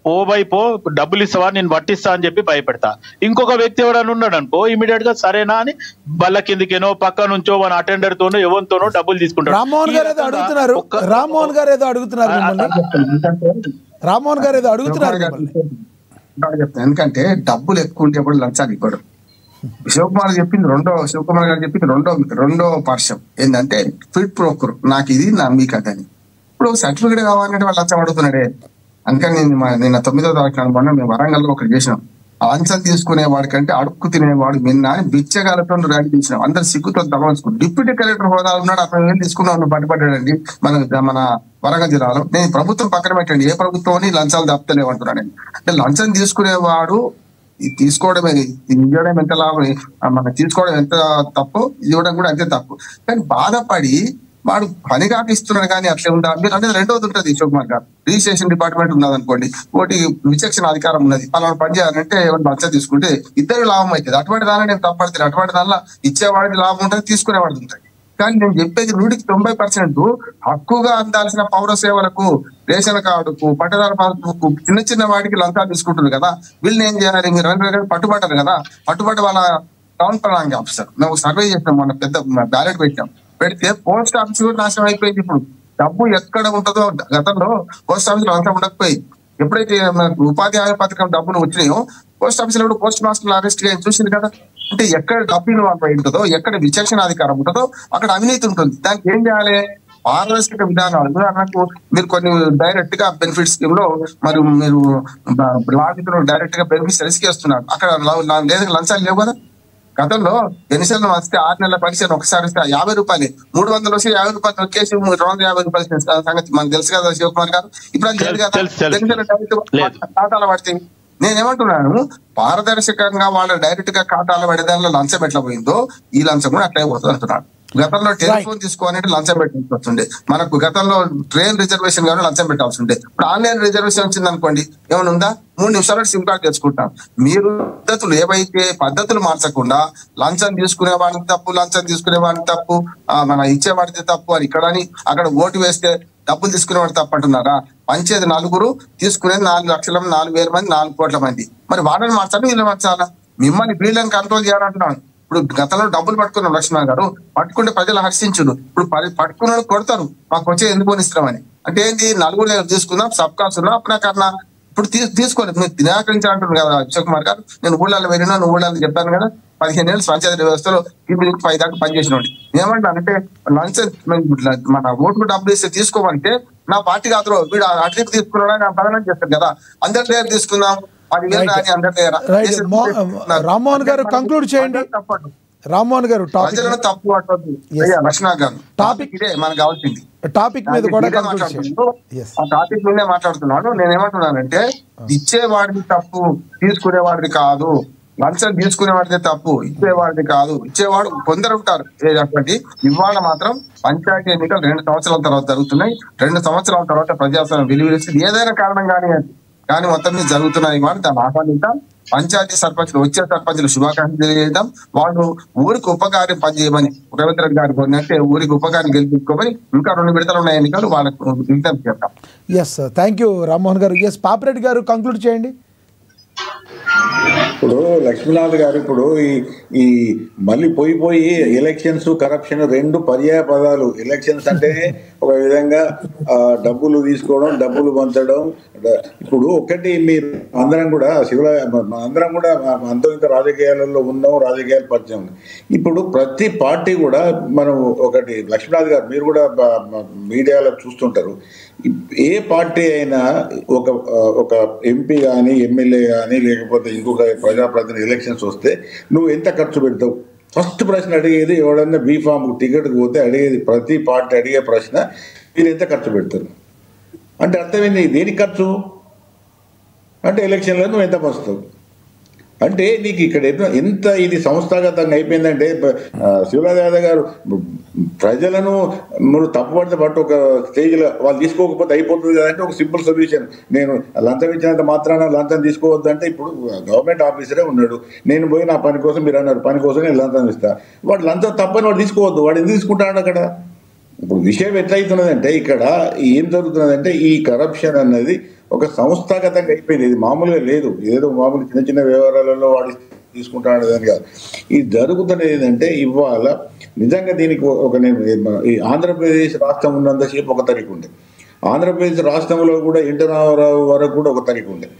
S5: పో డబ్బులు ఇస్తావా, నేను పట్టిస్తా అని చెప్పి భయపెడతా. ఇంకొక వ్యక్తి ఎవరైనా ఉన్నాడు అనుకో, ఇమీడియట్ గా సరేనా అని బల్ల కిందికేనో పక్క నుంచో మన అటెండర్ తోనో ఎవరితోనో డబ్బులు తీసుకుంటారు.
S1: రామ్మోహన్ గారు ఏదో అడుగుతున్నారు.
S3: ఎందుకంటే డబ్బులు ఎక్కువ ఉంటే ఎప్పుడు లంచాలు ఇవ్వడు. శివకుమార్ చెప్పింది శివకుమార్ గారు చెప్పింది రెండో పార్శ్వం ఏంటంటే ఫిట్ ప్రోకర్, నాకు ఇది మీకు అదని. ఇప్పుడు సర్టిఫికేట్ కావాలంటే వాళ్ళు లంచం అడుగుతున్నాడే. అందుకని నిన్న 9వ తారీఖు మొన్న మేము వరంగల్లో ఒకటి చేసినాం. లంచం తీసుకునే వాడికంటే అడుక్కు తినేవాడు నిన్న అని బిచ్చగాలతో ర్యాలీ తీసినాం. అందరు సిగ్గుతో తగవలుచుకున్నాం. డిప్యూటీ కలెక్టర్ హోదా ఉన్నాడు, అక్కడ ఏం తీసుకున్నాం పట్టుబడ్డాడండి మన వరంగల్ జిల్లాలో. నేను ప్రభుత్వం పక్కన పెట్టండి, ఏ ప్రభుత్వం లంచాలు తప్పలేమంటున్నాను నేను. అంటే లంచం తీసుకునేవాడు తీసుకోవడమే, ఇవ్వడం ఎంత లాభం, మనం తీసుకోవడం ఎంత తప్పు, ఇవ్వడం కూడా అంతే తప్పు. కానీ బాధపడి వాడు పని కాకిస్తున్నాడు కానీ అట్లే ఉందా మీరు అనేది రెండోది ఉంటుంది. శివకుమార్ గారు రిజిస్ట్రేషన్ డిపార్ట్మెంట్ ఉన్నది అనుకోండి, ఒకటి విచక్షణ అధికారం ఉన్నది, పలానా పని చేయాలంటే ఎవరు లంచం తీసుకుంటే ఇద్దరు లాభం అవుతుంది. అటువంటి దానిలో నేను తప్పడుతుంది. అటువంటి దానిలో ఇచ్చేవాడికి లాభం ఉంటుంది, తీసుకునేవాడికి ఉంటుంది. కానీ నేను చెప్పేది 100% హక్కుగా అందాల్సిన పౌర సేవలకు, రేషన్ కార్డుకు, పట్టదారు పాస్బుక్, చిన్న చిన్న వాటికి లంచాలు తీసుకుంటుంది కదా. వీళ్ళని ఏం చేయాలి? మీరు 2 రకాలు పట్టుబట్టారు కదా, పట్టుబట్టి వాళ్ళ టౌన్ ప్లానింగ్ ఆఫీసర్ మేము సర్వే చేస్తాం, మొన్న పెద్ద బ్యాలెట్ పెడితే పోస్ట్ ఆఫీస్ కూడా నాశనం అయిపోయింది. ఇప్పుడు డబ్బు ఎక్కడ ఉంటుందో, గతంలో పోస్ట్ ఆఫీస్ లో అంతా ఉండకపోయింది. ఎప్పుడైతే మనకు ఉపాధి హామీ పథకం డబ్బులు వచ్చినాయో పోస్ట్ ఆఫీస్ లో పోస్ట్ మాస్టర్ అరెస్ట్ చూసింది కదా. అంటే ఎక్కడ డబ్బు ఇన్వాల్వ్ అయి ఉంటుందో, ఎక్కడ విచక్షణ అధికారం ఉంటుందో అక్కడ అవినీతి ఉంటుంది. దానికి ఏం చేయాలి? పారదర్శక విధానాలు. ఉదాహరణకు మీరు కొన్ని డైరెక్ట్ గా బెనిఫిట్ స్కీమ్ లో మరియు మీరు లాజికల్ డైరెక్ట్ గా బెనిఫిట్స్ రిస్కేస్తున్నారు. అక్కడ లేదు లంచాలు లేవు కదా. గతంలో పెన్షన్ వస్తే 6 నెలల పెన్షన్ ఒకసారి వస్తే 50 రూపాయలు, 300 వస్తే 50 రూపాయలు నొక్కేసి 250 రూపాయలు సంగతి మనకు తెలుసు కదా శివకుమార్ గారు. ఇప్పుడు అది లేదు కదా, పెన్షన్ ఖాతాలో పడితే. నేనేమంటున్నాను, పారదర్శకంగా వాళ్ళ డైరెక్ట్ గా ఖాతాలో పడే దానిలో లంచం ఎట్లా పోయిందో ఈ లంచం కూడా అట్లే పోతుంది అంటున్నాను. గతంలో టెలిఫోన్ తీసుకోవాలంటే లంచం పెట్టాల్సి వస్తుండే, మనకు గతంలో ట్రైన్ రిజర్వేషన్ కానీ లంచం పెట్టాల్సి ఉండే. ఇప్పుడు ఆన్లైన్ రిజర్వేషన్ వచ్చింది అనుకోండి, ఏమైనా ఉందా? 3 నిమిషాలు సిమ్ కార్డు తెచ్చుకుంటాం. మీరు పద్ధతులు ఏవైతే పద్ధతులు మార్చకుండా లంచం తీసుకునే వాడిని తప్పు, లంచం తీసుకునే వాడిని తప్పు, మన ఇచ్చేవాడితే తప్పు అని ఇక్కడని అక్కడ ఓటు వేస్తే డబ్బులు తీసుకునేవాడు తప్పు అంటున్నారా? పంచేది 4, తీసుకునేది 4 లక్షల 4,000 మంది, 4 కోట్ల మంది. మరి వాళ్ళని మార్చాలి, వీళ్ళని మార్చాలా? మిమ్మల్ని వీళ్ళని కంట్రోల్ చేయాలంటున్నాను. ఇప్పుడు గతంలో డబ్బులు పట్టుకున్నాం లక్ష్మణ్ గారు, పట్టుకుంటే ప్రజలు హర్షించుడు. ఇప్పుడు పట్టుకున్నాడు కొడతారు, మాకు వచ్చే ఎందుకు ఇస్తామని. అంటే ఏంటి? 4 తీసుకుందాం, సబ్కా సున్నా అప్నా కన్నా. ఇప్పుడు తీసుకోలేదు, మీరు నిరాకరించాలంటున్నారు కదా అశోక్ కుమార్ గారు. నేను ఊళ్ళలో వెళ్ళినా, నువ్వు ఊళ్ళని చెప్పాను కదా, 15 ఏళ్ళు పంచాయతీ వ్యవస్థలో 5 దాకా పనిచేసినోడి. ఏమంటానంటే లంచం మన ఓటుకు డబ్బులు ఇస్తే తీసుకోమంటే నా పార్టీ కాదు, వీడు అట్లా తీసుకున్నాడా నా బదనం చేస్తారు కదా. అందరి దగ్గర తీసుకుందాం, 10,000 కానీ అందరి దగ్గర.
S1: రామ్మోహన్ గారు కంక్లూడ్ చేయండి. రామ్మోహన్ గారు
S3: ప్రజలను తప్పు పట్టొద్దు. లక్ష్మణ్ గారు టాపిక్ ఇదే మనకు కావాల్సింది.
S1: టాపిక్ మీద కూడా
S3: ఆ టాపిక్ మీదే మాట్లాడుతున్నాను. నేనేమంటున్నానంటే ఇచ్చేవాడిది తప్పు, తీసుకునేవాడిది కాదు. లంచం తీసుకునేవాడిదే తప్పు, ఇచ్చేవాడిది కాదు. ఇచ్చేవాడు కొందరు ఉంటారు. అటువంటి ఇవాళ మాత్రం పంచాయతీ ఎన్నికలు 2 సంవత్సరాల తర్వాత జరుగుతున్నాయి. 2 సంవత్సరాల తర్వాత ప్రజాస్వామ్యం విలువరిస్తుంది. ఏదైనా కారణం కానీ మొత్తం మీద జరుగుతున్నాయి. వాళ్ళు దాన్ని ఆహ్వానిద్దాం. పంచాయతీ సర్పంచ్లు, వచ్చే సర్పంచ్లు శుభాకాంక్షలు తెలియజేద్దాం. వాళ్ళు ఊరికి ఉపకారం పనిచేయమని రేవంత్ రెడ్డి గారు కొన్నట్టే ఊరికి ఉపకారం గెలిపించుకోమని ఇంకా 2 విడతలు ఉన్న ఎన్నికలు వాళ్ళకు విజ్ఞప్తి చేద్దాం.
S1: ఎస్, థ్యాంక్ యూ రామ్మోహన్ గారు. ఎస్, పాపిరెడ్డి గారు కంక్లూడ్ చేయండి.
S2: ఇప్పుడు లక్ష్మీనాథ్ గారు ఇప్పుడు ఈ మళ్ళీ పోయి ఎలక్షన్స్, కరప్షన్ 2 పర్యాయ పదాలు. ఎలక్షన్స్ అంటే ఒక విధంగా డబ్బులు తీసుకోవడం, డబ్బులు పంచడం. ఇప్పుడు ఒకటి మీరు అందరం కూడా అందరం కూడా అంత ఇంత రాజకీయాలలో ఉన్నాం, రాజకీయాలు పరిచయం. ఇప్పుడు ప్రతి పార్టీ కూడా మనం ఒకటి లక్ష్మీనాథ్ గారు మీరు కూడా మీడియాలో చూస్తుంటారు. ఏ పార్టీ అయినా ఒక ఎంపీ కానీ, ఎమ్మెల్యే కానీ, లేకపోతే ఇంకొక ప్రజాప్రతినిధి ఎలక్షన్స్ వస్తే నువ్వు ఎంత ఖర్చు పెడతావు? ఫస్ట్ ప్రశ్న అడిగేది, ఎవడన్నా బీఫామ్ టికెట్కి పోతే అడిగేది, ప్రతి పార్టీ అడిగే ప్రశ్న మీరు ఎంత ఖర్చు పెడతారు అంటే అర్థమైంది. దేనికి ఖర్చు అంటే ఎలక్షన్లో నువ్వు ఎంత పంచుతావు అంటే నీకు ఇక్కడ ఎంత ఇది సంస్థాగతంగా అయిపోయిందంటే శివరాజ్ యాదవ్ గారు ప్రజలను మీరు తప్పుపడితే బట్ ఒక స్టేజ్లో వాళ్ళు తీసుకోకపోతే అయిపోతుంది కదంటే ఒక సింపుల్ సొల్యూషన్. నేను లంచం ఇచ్చినంత మాత్రాన లంచం తీసుకోవద్దంటే ఇప్పుడు గవర్నమెంట్ ఆఫీసరే ఉన్నాడు, నేను పోయి నా పని కోసం మీరు అన్నారు పని కోసం నేను లంచం ఇస్తాను, వాడు లంచం తప్పని వాడు తీసుకోవద్దు, వాడు ఎందుకు తీసుకుంటాడు అక్కడ? ఇప్పుడు విషయం ఎట్లయితున్నదంటే ఇక్కడ ఏం జరుగుతున్నదంటే ఈ కరప్షన్ అన్నది ఒక సంస్థాగతంగా అయిపోయింది. ఇది మామూలుగా లేదు, ఏదో మామూలు చిన్న చిన్న వ్యవహారాలలో వాడి తీసుకుంటాడు అని కాదు. ఇది జరుగుతున్నది ఏంటంటే ఇవాళ నిజంగా దీనికి ఒక ఈ ఆంధ్రప్రదేశ్ రాష్ట్రం ఉన్నంతసేపు ఒక తరిక ఉండే, ఆంధ్రప్రదేశ్ రాష్ట్రంలో కూడా ఎన్టీ రామారావు వరకు కూడా ఒక తరిక ఉండే.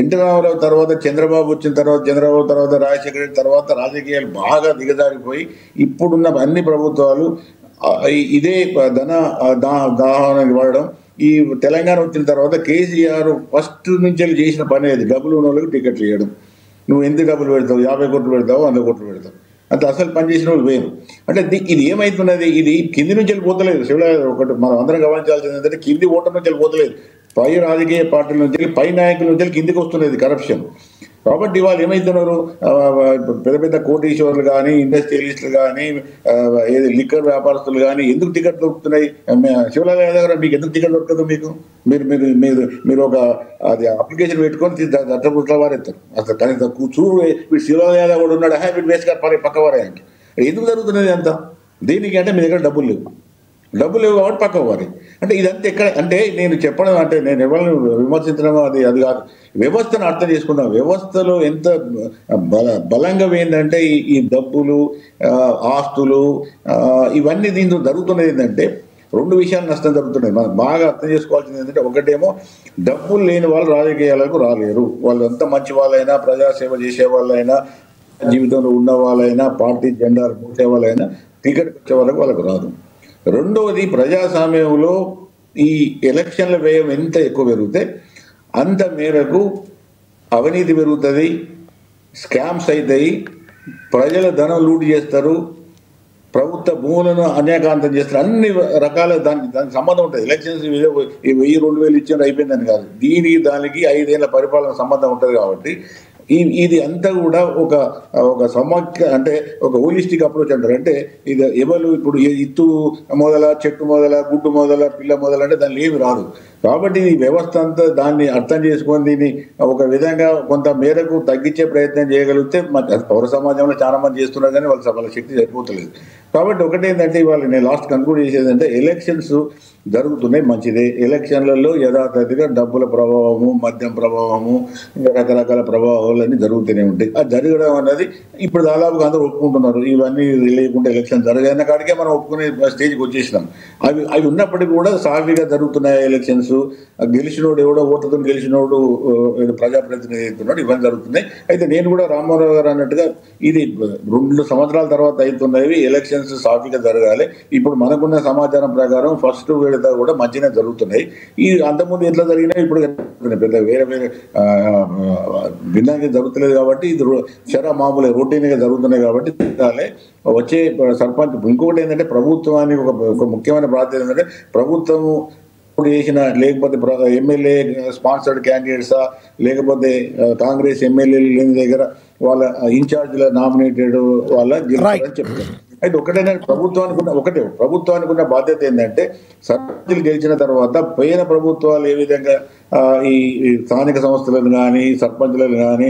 S2: ఎన్టీ రామారావు తర్వాత చంద్రబాబు వచ్చిన తర్వాత, చంద్రబాబు తర్వాత రాజశేఖర రెడ్డి తర్వాత రాజకీయాలు బాగా దిగజారిపోయి ఇప్పుడున్న అన్ని ప్రభుత్వాలు ఇదే దాహానికి వాడడం. ఈ తెలంగాణ వచ్చిన తర్వాత కేసీఆర్ ఫస్ట్ నుంచి చేసిన పని అది డబ్బులు ఉన్న వాళ్ళకి టికెట్లు ఇవ్వడం. నువ్వు ఎంత డబ్బులు పెడతావు, 50 కోట్లు పెడతావు, 100 కోట్లు పెడతావు, అంటే అసలు పని చేసిన వాళ్ళు వేరు. అంటే ఇది ఏమవుతున్నది, ఇది కింది నుంచి వెళ్ళిపోతలేదు. ఒకటి మనం అందరం గమనించాల్సింది ఏంటంటే కింది ఓటర్ నుంచి వెళ్ళిపోతలేదు, పై రాజకీయ పార్టీల నుంచి, పై నాయకుల నుంచి కిందికి వస్తున్నది కరప్షన్. కాబట్టి వాళ్ళు ఏమవుతున్నారు, పెద్ద పెద్ద కోటీశ్వర్లు కానీ, ఇండస్ట్రియలిస్టులు కానీ, ఏది లిక్కర్ వ్యాపారస్తులు కానీ ఎందుకు టికెట్ దొరుకుతున్నాయి? శివలాల్ యాదవ్ గారు మీకు ఎందుకు టికెట్ దొరకదు? మీరు ఒక అది అప్లికేషన్ పెట్టుకొని దట్టపుట్ల వారెత్తారు. అసలు కనీసం చూడు వీడు శివలాల్ యాదవ్ కూడా ఉన్నాడు, వీడు వేసుకొని పక్క వారే అంటే ఎందుకు జరుగుతున్నది అంతా? దీనికి అంటే మీ దగ్గర డబ్బులు లేవు కాబట్టి పక్క పోవాలి. అంటే ఇదంతా ఎక్కడ అంటే నేను చెప్పడం అంటే నేను ఎవరిని విమర్శించడం అది కాదు. వ్యవస్థను అర్థం చేసుకున్నాం. వ్యవస్థలో ఎంత బలంగా ఏంటంటే ఈ డబ్బులు, ఆస్తులు, ఇవన్నీ దీంతో జరుగుతున్నది ఏంటంటే 2 విషయాలు నష్టం జరుగుతున్నాయి. మనం బాగా అర్థం చేసుకోవాల్సింది ఏంటంటే, ఒకటేమో డబ్బులు లేని వాళ్ళు రాజకీయాలకు రాలేరు. వాళ్ళు ఎంత మంచి వాళ్ళైనా, ప్రజాసేవ చేసే వాళ్ళైనా, జీవితంలో ఉన్న వాళ్ళైనా, పార్టీ జెండాలు పూసే వాళ్ళైనా టికెట్ వచ్చే వాళ్ళకు రాదు. రెండవది, ప్రజాస్వామ్యంలో ఈ ఎలక్షన్ల వ్యయం ఎంత ఎక్కువ పెరిగితే అంత మేరకు అవినీతి పెరుగుతుంది, స్కామ్స్ అవుతాయి, ప్రజల ధనం లూటు చేస్తారు, ప్రభుత్వ భూములను అన్యాకాంతం చేస్తారు. అన్ని రకాల దానికి సంబంధం ఉంటుంది. ఎలక్షన్స్ 1000-2000 ఇచ్చిన అయిపోయిందని కాదు. దానికి 5 ఏళ్ల పరిపాలన సంబంధం ఉంటుంది. కాబట్టి ఇది అంతా కూడా ఒక సమాఖ్య అంటే ఒక హోలిస్టిక్ అప్రోచ్ అంటారు. అంటే ఇది ఎవరు ఇప్పుడు ఇత్తు మొదల, చెట్టు మొదల, గుడ్డు మొదల, పిల్ల మొదల అంటే దాన్ని ఏమి రాదు. కాబట్టి ఈ వ్యవస్థ అంతా దాన్ని అర్థం చేసుకొని దీన్ని ఒక విధంగా కొంత మేరకు తగ్గించే ప్రయత్నం చేయగలిగితే పౌర సమాజంలో చాలా మంది చేస్తున్నారు, కానీ వాళ్ళ శక్తి సరిపోతలేదు. కాబట్టి ఒకటేంటంటే ఇవాళ నేను లాస్ట్ కన్క్లూడ్ చేసేది అంటే, ఎలక్షన్స్ జరుగుతున్నాయి మంచిదే. ఎలక్షన్లలో యథాతథిగా డబ్బుల ప్రభావము, మద్యం ప్రభావము, ఇంకా రకరకాల ప్రభావాలన్నీ జరుగుతూనే ఉంటాయి. అది జరగడం అనేది ఇప్పుడు దాదాపుగా అందరూ ఒప్పుకుంటున్నారు. ఇవన్నీ లేకుండా ఎలక్షన్ జరగన కాడికే మనం ఒప్పుకునే స్టేజ్కి వచ్చేసినాం. అవి ఉన్నప్పటికీ కూడా సాఫీగా జరుగుతున్నాయి ఎలక్షన్స్. గెలిచినోడు ఎవడో ఓటుతో గెలిచినోడు ప్రజాప్రతినిధి అవుతున్నాడు, ఇవన్నీ జరుగుతున్నాయి. అయితే నేను కూడా రామారావు గారు అన్నట్టుగా ఇది 2 సంవత్సరాల తర్వాత అవుతున్నవి ఎలక్షన్స్ సాఫీగా జరగాలి. ఇప్పుడు మనకున్న సమాచారం ప్రకారం ఫస్ట్ విడత కూడా మంచిగా జరుగుతున్నాయి. ఈ అంతకుముందు ఎట్లా జరిగినాయి ఇప్పుడు పెద్ద వేరే భిన్నంగా జరుగుతలేదు. కాబట్టి ఇది మామూలు రొటీన్గా జరుగుతున్నాయి. కాబట్టి వచ్చే సర్పంచ్ ఇంకొకటి ఏంటంటే, ప్రభుత్వానికి ఒక ముఖ్యమైన బాధ్యత ఏంటంటే, ప్రభుత్వము చేసిన లేకపోతే ఎమ్మెల్యే స్పాన్సర్డ్ క్యాండిడేట్సా, లేకపోతే కాంగ్రెస్ ఎమ్మెల్యేలు లేని దగ్గర వాళ్ళ ఇన్ఛార్జ్ల నామినేటెడ్ వాళ్ళ గెలుస్తారని చెప్తారు. అయితే ప్రభుత్వానికి ఉన్న బాధ్యత ఏంటంటే, సర్పంచులు గెలిచిన తర్వాత పోయిన ప్రభుత్వాలు ఏ విధంగా ఈ స్థానిక సంస్థలను కానీ సర్పంచులను కానీ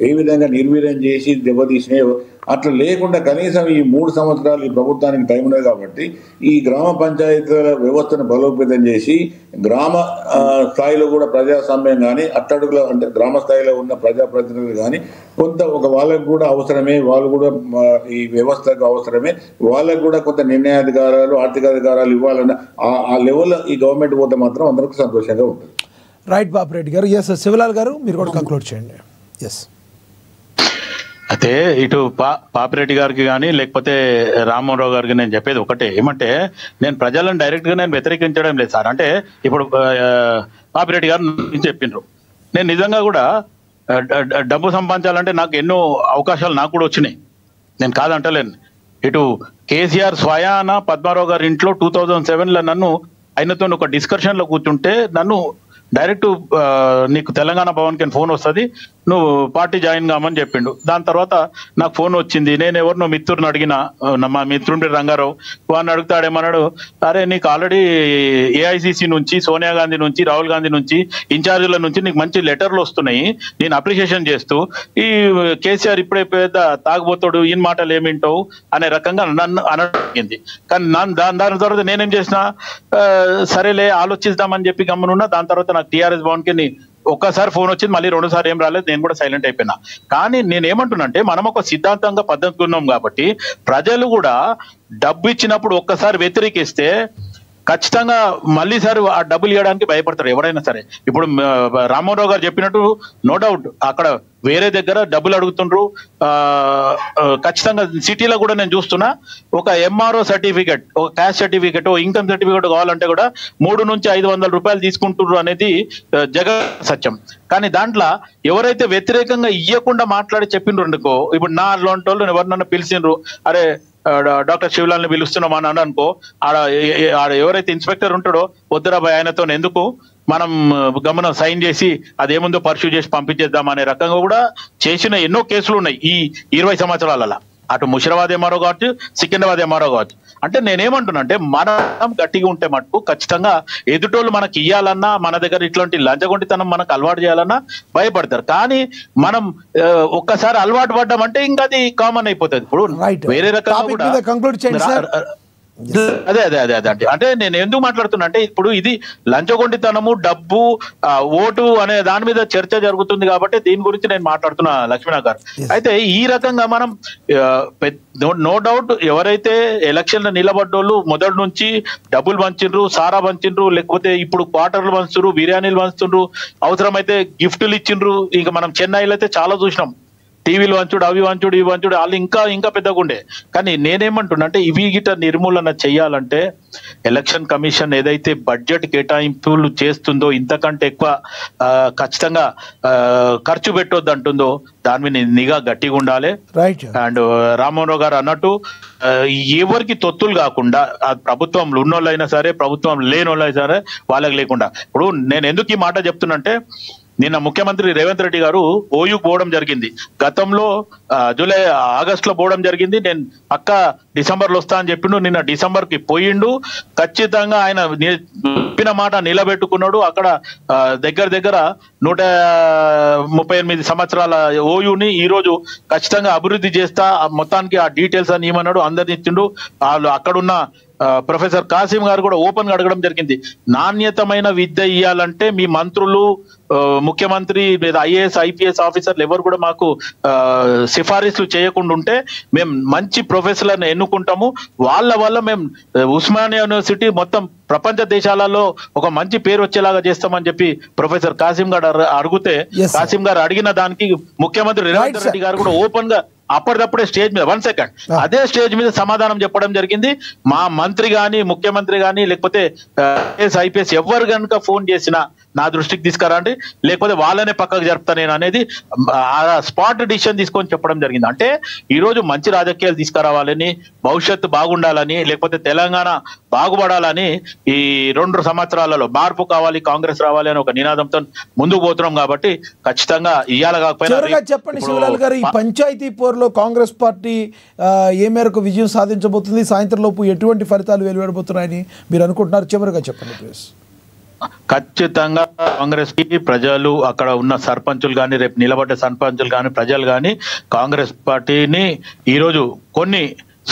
S2: ఏ విధంగా నిర్వీర్యం చేసి దెబ్బతీసినాయో అట్లా లేకుండా కనీసం ఈ 3 సంవత్సరాలు ఈ ప్రభుత్వానికి టైం ఉన్నది. కాబట్టి ఈ గ్రామ పంచాయతీల వ్యవస్థను బలోపేతం చేసి గ్రామ స్థాయిలో కూడా ప్రజాస్వామ్యం కానీ, అట్టడుగులో అంటే గ్రామ స్థాయిలో ఉన్న ప్రజాప్రతినిధులు కానీ కొంత వాళ్ళకు కూడా అవసరమే, వాళ్ళు కూడా ఈ వ్యవస్థకు అవసరమే, వాళ్ళకు కూడా కొంత నిర్ణయాధికారాలు, ఆర్థిక అధికారాలు ఇవ్వాలన్న ఆ లెవెల్లో ఈ గవర్నమెంట్ పోతే మాత్రం అందరికీ సంతోషంగా ఉంటుంది.
S1: రైట్ బాపిరెడ్డి గారు. ఎస్ శివలాల్ గారు, మీరు కూడా కంక్లూడ్ చేయండి. ఎస్.
S5: అయితే ఇటు పాపిరెడ్డి గారికి కానీ లేకపోతే రామారావు గారికి నేను చెప్పేది ఒకటే, ఏమంటే నేను ప్రజలను డైరెక్ట్ గా నేను వ్యతిరేకించడం లేదు సార్. అంటే ఇప్పుడు పాపిరెడ్డి గారు చెప్పిండ్రు, నేను నిజంగా కూడా డబ్బు సంపాదించాలంటే నాకు ఎన్నో అవకాశాలు నాకు కూడా వచ్చినాయి, నేను కాదంటలేను. ఇటు కేసీఆర్ స్వయాన పద్మారావు గారి ఇంట్లో 2007లో నన్ను ఆయనతో ఒక డిస్కషన్ లో కూర్చుంటే నన్ను డైరెక్ట్ నీకు తెలంగాణ భవన్కి ఫోన్ వస్తుంది, నువ్వు పార్టీ జాయిన్ కామని చెప్పిండు. దాని తర్వాత నాకు ఫోన్ వచ్చింది, నేను ఎవరినో మిత్రుడిని అడిగిన, మా మిత్రుడి రంగారావు, వాడిని అడుగుతాడేమన్నాడు, అరే నీకు ఆల్రెడీ ఏఐసిసి నుంచి, సోనియా గాంధీ నుంచి, రాహుల్ గాంధీ నుంచి, ఇన్ఛార్జీల నుంచి నీకు మంచి లెటర్లు వస్తున్నాయి, నేను అప్రిషియేషన్ చేస్తూ, ఈ కేసీఆర్ ఇప్పుడే పెద్ద తాగుబోతాడు, ఈయన మాటలు ఏమింటావు అనే రకంగా నన్ను అనడిగింది. కానీ దాని తర్వాత నేనేం చేసిన, సరేలే ఆలోచిద్దామని చెప్పి గమ్మునున్నా. దాని తర్వాత నాకు టీఆర్ఎస్ భవన్కి ఒక్కసారి ఫోన్ వచ్చింది, మళ్ళీ 2 సార్లు ఏం రాలేదు, నేను కూడా సైలెంట్ అయిపోయినా. కానీ నేనేమంటున్నా అంటే, మనం ఒక సిద్ధాంతంగా పద్ధతి ఉన్నాం కాబట్టి ప్రజలు కూడా డబ్బు ఇచ్చినప్పుడు ఒక్కసారి వ్యతిరేకిస్తే ఖచ్చితంగా మళ్ళీ సార్ ఆ డబ్బులు ఇవ్వడానికి భయపడతారు ఎవరైనా సరే. ఇప్పుడు రామారావు గారు చెప్పినట్టు నో డౌట్ అక్కడ వేరే దగ్గర డబ్బులు అడుగుతుండ్రు. ఖచ్చితంగా సిటీలో కూడా నేను చూస్తున్నా, ఒక ఎంఆర్ఓ సర్టిఫికెట్, ఒక క్యాస్ట్ సర్టిఫికెట్, ఇన్కమ్ సర్టిఫికెట్ కావాలంటే కూడా 300 నుంచి 500 రూపాయలు తీసుకుంటున్నారు అనేది సత్యం. కానీ దాంట్లో ఎవరైతే వ్యతిరేకంగా ఇవ్వకుండా మాట్లాడి చెప్పిండ్రు అనుకో, ఇప్పుడు నా లాంటి వాళ్ళు ఎవరినన్నా పిలిచిండ్రు, అరే డాక్టర్ శివలాల్ని పిలుస్తున్నాం అని అనుకో, ఆడ ఎవరైతే ఇన్స్పెక్టర్ ఉంటాడో, వద్దురాబాయ్ ఆయనతో ఎందుకు, మనం గమనం సైన్ చేసి అదేముందో పర్సూ చేసి పంపించేద్దాం అనే రకంగా కూడా చేసిన ఎన్నో కేసులు ఉన్నాయి ఈ 20 సంవత్సరాలలో. అటు ముషిరాబాద్ ఎంఆర్ఓ కావచ్చు, సికింద్రాబాద్ ఎంఆర్ఓ కావచ్చు. అంటే నేనేమంటున్నా అంటే మనం గట్టిగా ఉంటే మటుకు ఖచ్చితంగా ఎదుటోళ్ళు మనకి ఇయ్యాలన్నా, మన దగ్గర ఇట్లాంటి లంచగొండితనం మనకు అలవాటు చేయాలన్నా భయపడతారు. కానీ మనం ఒక్కసారి అలవాటు పడ్డామంటే ఇంకా అది కామన్ అయిపోతుంది. ఇప్పుడు వేరే రకంగా కూడా అదే అదే అదే అదే అంటే నేను ఎందుకు మాట్లాడుతున్నా అంటే ఇప్పుడు ఇది లంచగొండితనము, డబ్బు, ఓటు అనే దాని మీద చర్చ జరుగుతుంది కాబట్టి దీని గురించి నేను మాట్లాడుతున్నా లక్ష్మీనాథ్ గారు. అయితే ఈ రకంగా మనం నో డౌట్ ఎవరైతే ఎలక్షన్ లో నిలబడ్డోళ్ళు మొదటి నుంచి డబ్బులు పంచిండ్రు, సారా పంచిండ్రు, లేకపోతే ఇప్పుడు క్వార్టర్లు పంచుండ్రు, బిర్యానీలు పంచుతుండ్రు, అవసరమైతే గిఫ్టులు ఇచ్చిండ్రు. ఇక మనం చెన్నైలో అయితే చాలా చూసినాం, టీవీలు వంచుడు, అవి వంచుడు, ఇవి వంచుడు, వాళ్ళు ఇంకా పెద్దగా ఉండే. కానీ నేనేమంటున్నా అంటే ఇవి గిట నిర్మూలన చెయ్యాలంటే ఎలక్షన్ కమిషన్ ఏదైతే బడ్జెట్ కేటాయింపులు చేస్తుందో ఇంతకంటే ఎక్కువ ఖచ్చితంగా ఖర్చు పెట్టొద్దు అంటుందో దాని మీద నిఘా గట్టిగా ఉండాలి. అండ్ రామ్మోహన్ రావు గారు అన్నట్టు ఎవరికి తొత్తులు కాకుండా ప్రభుత్వంలో ఉన్నోళ్ళైనా సరే, ప్రభుత్వం లేనోళ్ళైనా సరే వాళ్ళకి లేకుండా. ఇప్పుడు నేను ఎందుకు ఈ మాట చెప్తున్నా, నిన్న ముఖ్యమంత్రి రేవంత్ రెడ్డి గారు ఓయూ పోవడం జరిగింది. గతంలో ఆగస్ట్ లో పోవడం జరిగింది. నేను పక్క డిసెంబర్ లో వస్తా అని చెప్పిండు. నిన్న డిసెంబర్ కి పోయిండు. ఖచ్చితంగా ఆయన చెప్పిన మాట నిలబెట్టుకున్నాడు. అక్కడ దగ్గర 138 సంవత్సరాల ఓయూని ఈ రోజు ఖచ్చితంగా అభివృద్ధి చేస్తా, మొత్తానికి ఆ డీటెయిల్స్ అని ఏమన్నాడు, అందరిని ఇచ్చిండు. వాళ్ళు అక్కడున్న ప్రొఫెసర్ కాసిం గారు కూడా ఓపెన్ గా అడగడం జరిగింది. నాణ్యతమైన విద్య ఇవ్వాలంటే మీ మంత్రులు, ముఖ్యమంత్రి లేదా ఐఏఎస్ ఐపీఎస్ ఆఫీసర్లు ఎవరు కూడా మాకు సిఫారసులు చేయకుండా ఉంటే మేము మంచి ప్రొఫెసర్లను ఎన్నుకుంటాము. వాళ్ళ వల్ల మేము ఉస్మానియా యూనివర్సిటీ మొత్తం ప్రపంచ దేశాలలో ఒక మంచి పేరు వచ్చేలాగా చేస్తామని చెప్పి ప్రొఫెసర్ కాసిం గారు అడిగితే, కాసిం గారు అడిగిన దానికి ముఖ్యమంత్రి రేవంత్ రెడ్డి గారు కూడా ఓపెన్ గా అప్పటికప్పుడే స్టేజ్ మీద అదే స్టేజ్ మీద సమాధానం చెప్పడం జరిగింది. మా మంత్రి గాని, ముఖ్యమంత్రి గాని, లేకపోతే ఐపీఎస్ ఎవరు కనుక ఫోన్ చేసినా నా దృష్టికి తీసుకురండి, లేకపోతే వాళ్ళనే పక్కకు జరుపుతా నేను అనేది స్పాట్ డిసిషన్ తీసుకొని చెప్పడం జరిగింది. అంటే ఈ రోజు మంచి రాజకీయాలు తీసుకురావాలని, భవిష్యత్తు బాగుండాలని, లేకపోతే తెలంగాణ బాగుపడాలని ఈ 2 సంవత్సరాలలో మార్పు కావాలి, కాంగ్రెస్ రావాలి అని ఒక నినాదంతో ముందుకు పోతున్నాం. కాబట్టి ఖచ్చితంగా ఇయ్యాల కాకపోయినా
S1: చెప్పండి శివలాల్ గారు, ఈ పంచాయతీ పోరులో కాంగ్రెస్ పార్టీ ఏ మేరకు విజయం సాధించబోతుంది, సాయంత్రం లోపు ఎటువంటి ఫలితాలు వెలువడబోతున్నాయని మీరు అనుకుంటున్నారు? చివరిగా చెప్పండి ప్లీజ్.
S5: ఖచ్చితంగా కాంగ్రెస్ కి ప్రజలు, అక్కడ ఉన్న సర్పంచులు కానీ, రేపు నిలబడ్డ సర్పంచులు కానీ, ప్రజలు కానీ కాంగ్రెస్ పార్టీని ఈరోజు కొన్ని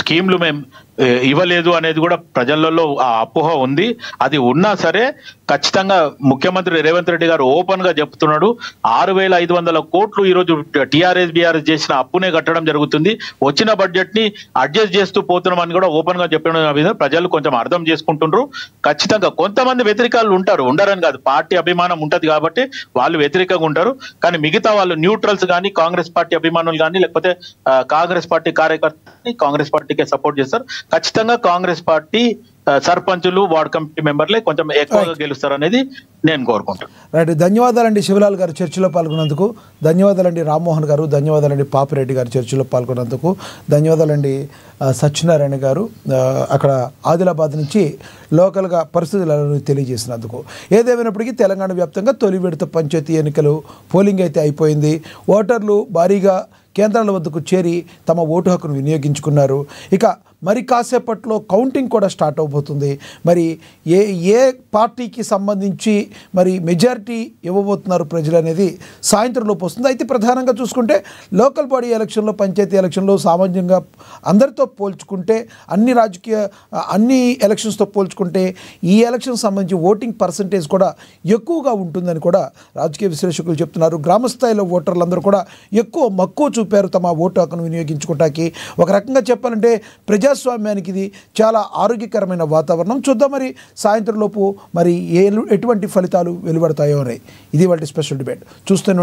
S5: స్కీమ్లు మేము ఇవ్వలేదు అనేది కూడా ప్రజలలో ఆ అపోహ ఉంది. అది ఉన్నా సరే ఖచ్చితంగా ముఖ్యమంత్రి రేవంత్ రెడ్డి గారు ఓపెన్ గా చెప్తున్నాడు. 6,500 కోట్లు ఈరోజు టీఆర్ఎస్ బీఆర్ఎస్ చేసిన అప్పునే కట్టడం జరుగుతుంది. వచ్చిన బడ్జెట్ ని అడ్జస్ట్ చేస్తూ పోతున్నామని కూడా ఓపెన్ గా చెప్పడం ప్రజలు కొంచెం అర్థం చేసుకుంటున్నారు. ఖచ్చితంగా కొంతమంది వ్యతిరేకాలు ఉంటారు, ఉండరని కాదు, పార్టీ అభిమానం ఉంటది కాబట్టి వాళ్ళు వ్యతిరేకంగా ఉంటారు. కానీ మిగతా వాళ్ళు న్యూట్రల్స్ కానీ, కాంగ్రెస్ పార్టీ అభిమానులు కానీ, లేకపోతే కాంగ్రెస్ పార్టీ కార్యకర్తని కాంగ్రెస్ పార్టీకే సపోర్ట్ చేస్తారు. ఖచ్చితంగా కాంగ్రెస్ పార్టీ సర్పంచులు, వార్డ్ కమిటీ మెంబర్లే కొంచెం ఎక్కువగా గెలుస్తారు అనేది నేను కోరుకుంటాను.
S1: రైట్, ధన్యవాదాలండి శివలాల్ గారు చర్చలో పాల్గొన్నందుకు. ధన్యవాదాలండి రామ్మోహన్ గారు. ధన్యవాదాలండి పాపిరెడ్డి గారు చర్చలో పాల్గొన్నందుకు. ధన్యవాదాలండి సత్యనారాయణ గారు అక్కడ ఆదిలాబాద్ నుంచి లోకల్గా పరిస్థితులను తెలియజేసినందుకు. ఏదేమైనప్పటికీ తెలంగాణ వ్యాప్తంగా తొలి విడత పంచాయతీ ఎన్నికలు పోలింగ్ అయితే అయిపోయింది. ఓటర్లు భారీగా కేంద్రాల వద్దకు చేరి తమ ఓటు హక్కును వినియోగించుకున్నారు. ఇక మరి కాసేపట్లో కౌంటింగ్ కూడా స్టార్ట్ అవబోతుంది. మరి ఏ పార్టీకి సంబంధించి మరి మెజారిటీ ఇవ్వబోతున్నారు ప్రజలు అనేది సాయంత్రం లోపు వస్తుంది. అయితే ప్రధానంగా చూసుకుంటే లోకల్ బాడీ ఎలక్షన్లో, పంచాయతీ ఎలక్షన్లో సామాన్యంగా అందరితో పోల్చుకుంటే, అన్ని ఎలక్షన్స్తో పోల్చుకుంటే ఈ ఎలక్షన్ సంబంధించి ఓటింగ్ పర్సంటేజ్ కూడా ఎక్కువగా ఉంటుందని కూడా రాజకీయ విశ్లేషకులు చెప్తున్నారు. గ్రామస్థాయిలో ఓటర్లందరూ కూడా ఎక్కువ మక్కువ చూపారు తమ ఓటు హక్కును వినియోగించుకోవటానికి. ఒక రకంగా చెప్పాలంటే ప్రజాస్వామ్యానికి ఇది చాలా ఆరోగ్యకరమైన వాతావరణం. చూద్దాం మరి సాయంత్రం లోపు మరి ఎటువంటి ఫలితాలు వెలువడతాయో అని. ఇది వాటి స్పెషల్ డిబేట్. చూస్తూనే